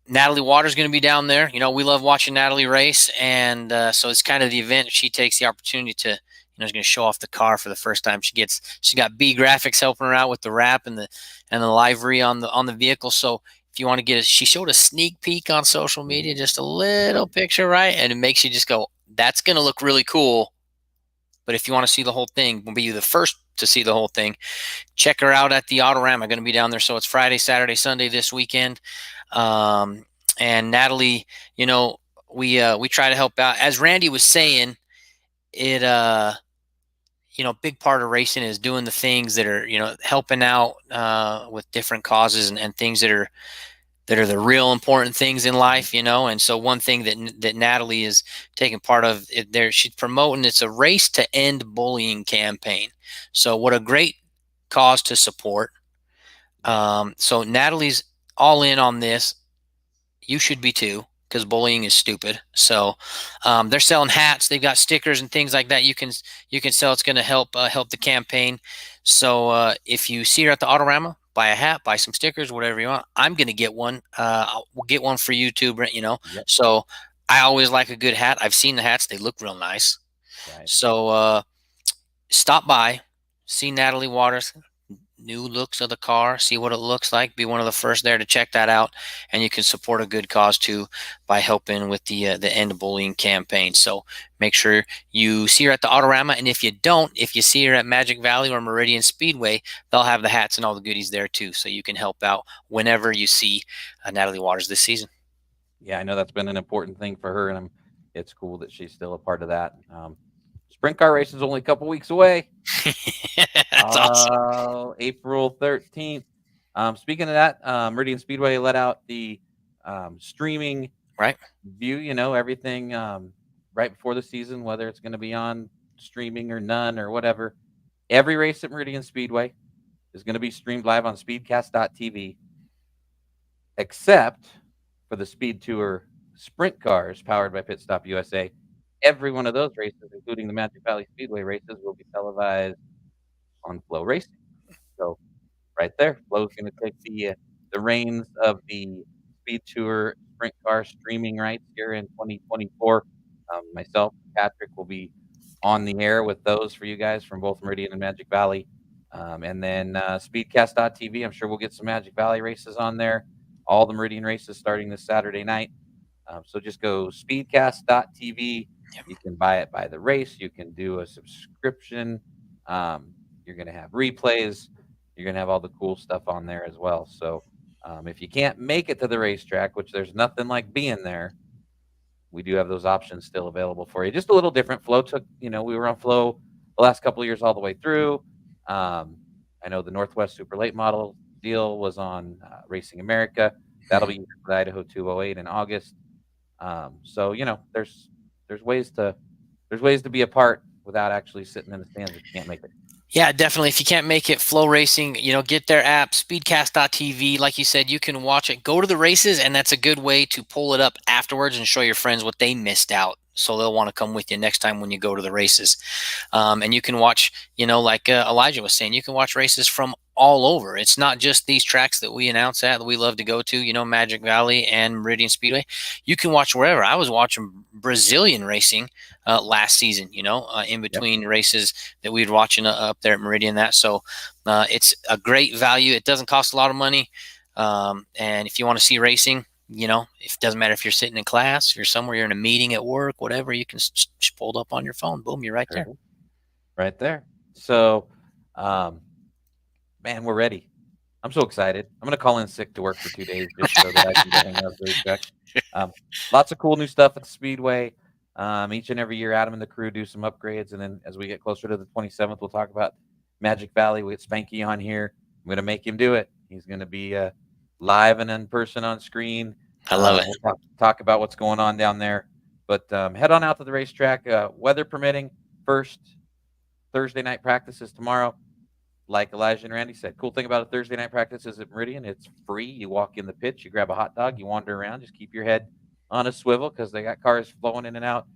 Speaker 4: Natalie Waters going to be down there. We love watching Natalie race, and so it's kind of the event. She takes the opportunity to, is going to show off the car for the first time. She got B Graphics helping her out with the wrap and the livery on the vehicle. So if you want to she showed a sneak peek on social media, just a little picture, right? And it makes you just go, that's going to look really cool. But if you want to see the whole thing, we'll be the first to see the whole thing. Check her out at the Autorama. Going to be down there. So it's Friday, Saturday, Sunday this weekend. And Natalie, we try to help out. As Randy was saying, it a big part of racing is doing the things that are, helping out with different causes and things that are the real important things in life, and so one thing that Natalie is taking part of there, she's promoting, it's a Race to End Bullying campaign. So what a great cause to support. So Natalie's all in on this. You should be too, because bullying is stupid. So they're selling hats, they've got stickers and things like that you can sell. It's going to help the campaign. So if you see her at the Autorama, buy a hat, buy some stickers, whatever you want. I'm going to get one. We'll get one for you too, Brent, Yep. So I always like a good hat. I've seen the hats. They look real nice. Right. So stop by, see Natalie Waters, new looks of the car, see what it looks like, be one of the first there to check that out. And you can support a good cause too by helping with the End Bullying campaign. So make sure you see her at the Autorama, and if you see her at Magic Valley or Meridian Speedway, they'll have the hats and all the goodies there too, so you can help out whenever you see Natalie Waters this season.
Speaker 3: Yeah, I know that's been an important thing for her, and it's cool that she's still a part of that. Sprint car race is only a couple weeks away.
Speaker 4: That's awesome.
Speaker 3: April 13th. Speaking of that, Meridian Speedway let out the streaming view, everything right before the season, whether it's going to be on streaming or none or whatever. Every race at Meridian Speedway is going to be streamed live on speedcast.tv, except for the Speed Tour sprint cars powered by Pit Stop USA. Every one of those races, including the Magic Valley Speedway races, will be televised on Flow Racing. So right there, Flow's going to take the reins of the Speed Tour sprint car streaming rights here in 2024. Myself, Patrick, will be on the air with those for you guys from both Meridian and Magic Valley. And then speedcast.tv, I'm sure we'll get some Magic Valley races on there. All the Meridian races starting this Saturday night. So just go speedcast.tv. You can buy it by the race. You can do a subscription. You're going to have replays. You're going to have all the cool stuff on there as well. So if you can't make it to the racetrack, which there's nothing like being there, we do have those options still available for you. Just a little different. Flow took, we were on Flow the last couple of years all the way through. I know the Northwest Super Late Model deal was on Racing America. That'll be the Idaho 208 in August. So, there's ways to be a part without actually sitting in the stands if you can't make it.
Speaker 4: Yeah, definitely. If you can't make it, Flow Racing, get their app, speedcast.tv. Like you said, you can watch it, go to the races, and that's a good way to pull it up afterwards and show your friends what they missed out. So they'll want to come with you next time when you go to the races. And you can watch, like Elijah was saying, you can watch races from all over. It's not just these tracks that we announce at that we love to go to, Magic Valley and Meridian Speedway. You can watch wherever. I was watching Brazilian racing last season, in between races that we were watching up there at Meridian. So it's a great value. It doesn't cost a lot of money. And if you want to see racing, it doesn't matter if you're sitting in class, if you're somewhere, you're in a meeting at work, whatever, you can just pull it up on your phone. Boom, you're right there.
Speaker 3: Right there. So, man, we're ready. I'm so excited. I'm going to call in sick to work for 2 days just so that I can get hang out of the racetrack. Lots of cool new stuff at the Speedway. Each and every year, Adam and the crew do some upgrades, and then as we get closer to the 27th, we'll talk about Magic Valley. We get Spanky on here. I'm going to make him do it. He's going to be live and in person on screen.
Speaker 4: I love it.
Speaker 3: We'll talk about what's going on down there. But head on out to the racetrack, weather permitting. First Thursday night practice is tomorrow. Like Elijah and Randy said, cool thing about a Thursday night practice is at Meridian, it's free. You walk in the pits, you grab a hot dog, you wander around, just keep your head on a swivel because they got cars flowing in and out.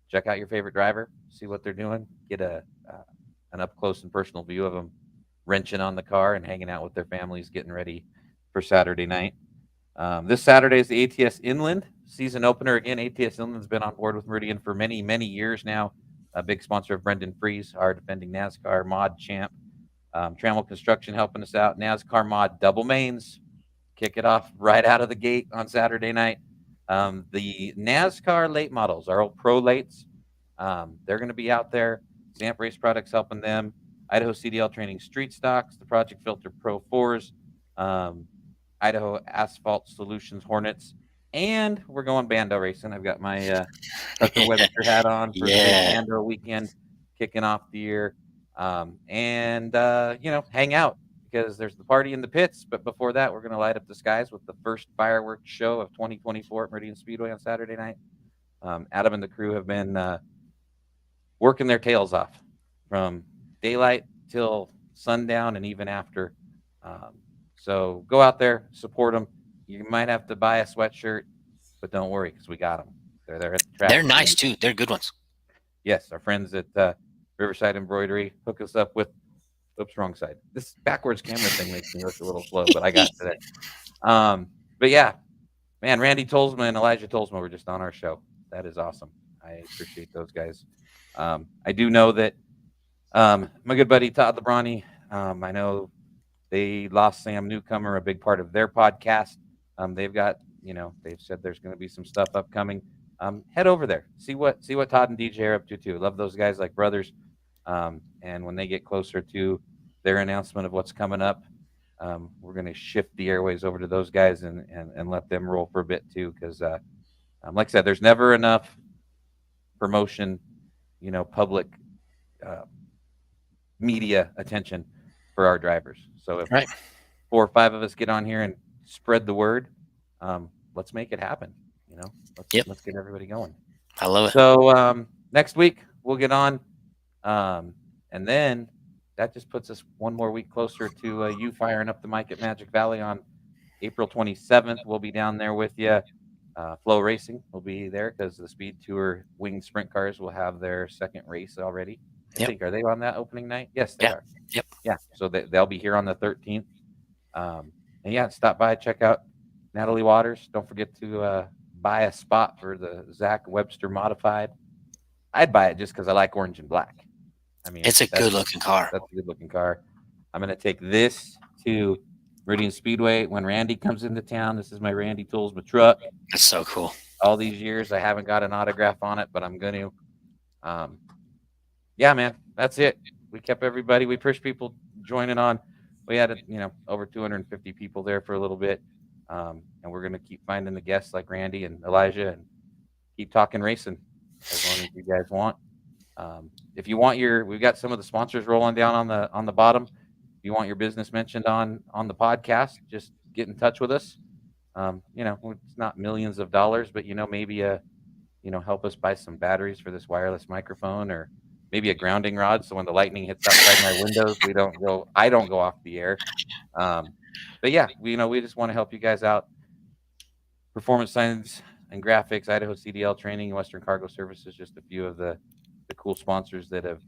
Speaker 3: Check out your favorite driver, see what they're doing, get an up close and personal view of them wrenching on the car and hanging out with their families, getting ready for Saturday night. This Saturday is the ATS Inland season opener. Again, ATS Inland's been on board with Meridian for many, many years now. A big sponsor of Brendan Fries, our defending NASCAR mod champ. Trammell Construction helping us out. NASCAR mod double mains. Kick it off right out of the gate on Saturday night. The NASCAR late models, our old pro lates, they're going to be out there. Zamp Race Products helping them. Idaho CDL Training Street Stocks, the Project Filter Pro 4s, Idaho Asphalt Solutions Hornets, and we're going Bando racing. I've got my Tucker Webster hat on for the big Bando weekend kicking off the year. And hang out because there's the party in the pits. But before that, we're going to light up the skies with the first fireworks show of 2024 at Meridian Speedway on Saturday night. Adam and the crew have been working their tails off from daylight till sundown and even after. So go out there, support them. You might have to buy a sweatshirt, but don't worry because we got them. They're there at the track.
Speaker 4: They're nice too. They're good ones.
Speaker 3: Yes, our friends at Riverside Embroidery hook us up with. Oops, wrong side. This backwards camera thing makes me look a little slow, but I got today. But yeah, man, Randy Tolsma and Elijah Tolsma were just on our show. That is awesome. I appreciate those guys. I do know that my good buddy Todd Lebrani, I know they lost Sam Newcomer, a big part of their podcast. They've got, they've said there's going to be some stuff upcoming. Head over there, see what Todd and DJ are up to too. Love those guys like brothers. And when they get closer to their announcement of what's coming up, we're going to shift the airways over to those guys and let them roll for a bit too. Because, like I said, there's never enough promotion, public media attention for our drivers. So if 4 or 5 of us get on here and spread the word, let's make it happen. Let's get everybody going.
Speaker 4: I love it.
Speaker 3: So next week we'll get on. And then that just puts us one more week closer to you firing up the mic at Magic Valley on April 27th. We'll be down there with you. Flow Racing will be there because the Speed Tour winged sprint cars will have their second race already. I think. Are they on that opening night? Yes, they are.
Speaker 4: Yep.
Speaker 3: Yeah. So they'll be here on the 13th. And stop by, check out Natalie Waters. Don't forget to buy a spot for the Zach Webster Modified. I'd buy it just because I like orange and black. I mean,
Speaker 4: it's a good-looking car.
Speaker 3: That's a good-looking car. I'm going to take this to Meridian Speedway when Randy comes into town. This is my Randy Tolsma truck.
Speaker 4: That's so cool.
Speaker 3: All these years, I haven't got an autograph on it, but I'm going to. Yeah, man, that's it. We kept everybody. We pushed people joining on. We had, over 250 people there for a little bit. And we're going to keep finding the guests like Randy and Elijah and keep talking racing as long as you guys want. If you want we've got some of the sponsors rolling down on the bottom. If you want your business mentioned on the podcast, just get in touch with us. It's not millions of dollars, but maybe help us buy some batteries for this wireless microphone, or maybe a grounding rod so when the lightning hits outside my windows, I don't go off the air. But yeah, we just want to help you guys out. Performance Science and Graphics, Idaho CDL Training, Western Cargo Services, just a few of the cool sponsors that have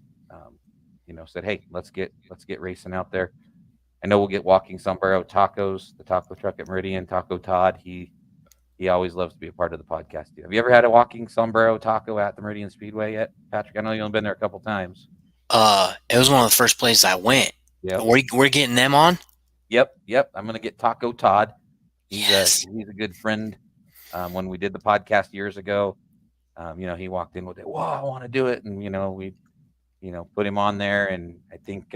Speaker 3: said, hey, let's get racing out there. I know we'll get Walking Sombrero Tacos, the taco truck at Meridian. Taco Todd, he always loves to be a part of the podcast too. Have you ever had a Walking Sombrero taco at the Meridian Speedway yet, Patrick? I know you've only been there a couple times.
Speaker 4: It was one of the first places I went.
Speaker 3: Yeah,
Speaker 4: we're getting them on.
Speaker 3: Yep. I'm gonna get Taco Todd.
Speaker 4: He's
Speaker 3: a good friend. When we did the podcast years ago, he walked in with it. Whoa, I want to do it, and we put him on there. And I think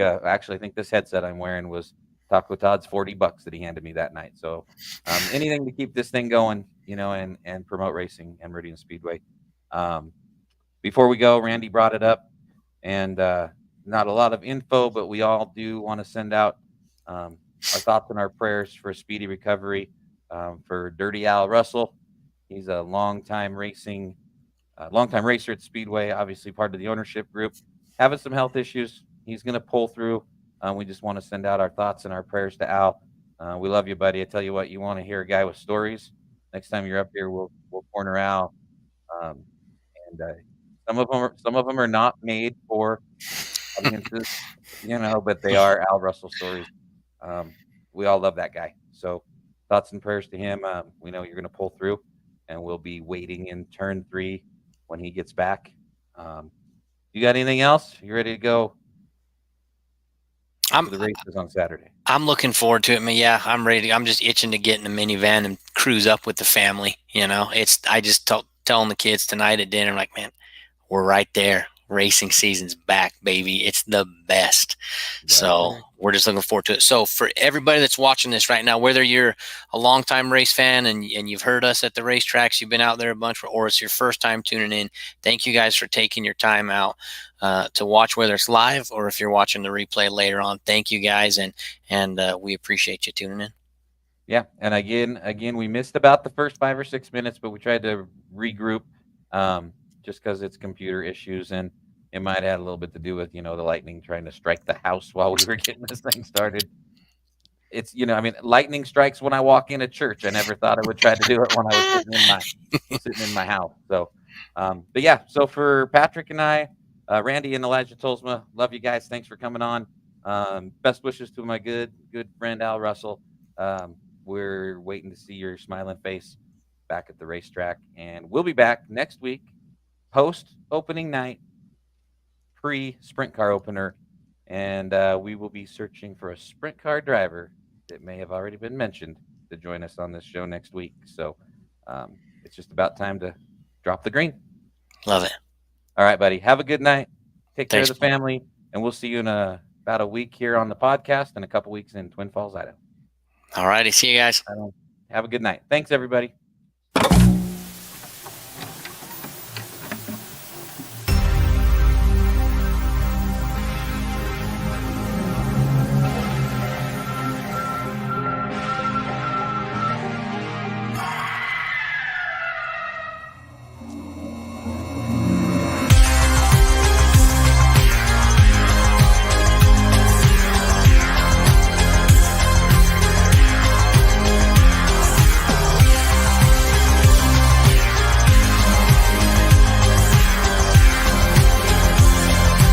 Speaker 3: this headset I'm wearing was Taco Todd's $40 that he handed me that night. So anything to keep this thing going, and promote racing and Meridian Speedway. before we go, Randy brought it up, and not a lot of info, but we all do want to send out our thoughts and our prayers for a speedy recovery for Dirty Al Russell. He's a longtime racer at Speedway, obviously part of the ownership group, having some health issues. He's going to pull through. We just want to send out our thoughts and our prayers to Al. We love you, buddy. I tell you what, you want to hear a guy with stories. Next time you're up here, we'll corner Al. And some of them are not made for audiences, but they are Al Russell stories. We all love that guy. So thoughts and prayers to him. We know you're going to pull through, and we'll be waiting in turn 3 when he gets back. You got anything else? You ready to go? The races on Saturday.
Speaker 4: I'm looking forward to it, man. Yeah, I'm ready. I'm just itching to get in the minivan and cruise up with the family. I just telling the kids tonight at dinner, like, man, we're right there. Racing season's back, baby. It's the best. Right. So we're just looking forward to it. So for everybody that's watching this right now, whether you're a longtime race fan and you've heard us at the racetracks, you've been out there a bunch, or it's your first time tuning in, thank you guys for taking your time out to watch, whether it's live or if you're watching the replay later on. Thank you guys, and we appreciate you tuning in.
Speaker 3: Yeah, and again, we missed about the first 5 or 6 minutes, but we tried to regroup. Just because it's computer issues, and it might have had a little bit to do with, the lightning trying to strike the house while we were getting this thing started. It's, lightning strikes when I walk into church. I never thought I would try to do it when I was sitting in my house. So, but yeah, so for Patrick and I, Randy and Elijah Tolsma, love you guys. Thanks for coming on. Best wishes to my good friend, Al Russell. We're waiting to see your smiling face back at the racetrack, and we'll be back next week. Post opening night, pre sprint car opener, and we will be searching for a sprint car driver that may have already been mentioned to join us on this show next week. So it's just about time to drop the green.
Speaker 4: Love it.
Speaker 3: All right, buddy. Have a good night. Take care of the family, and we'll see you in about a week here on the podcast and a couple weeks in Twin Falls, Idaho.
Speaker 4: All righty. See you guys.
Speaker 3: Have a good night. Thanks, everybody.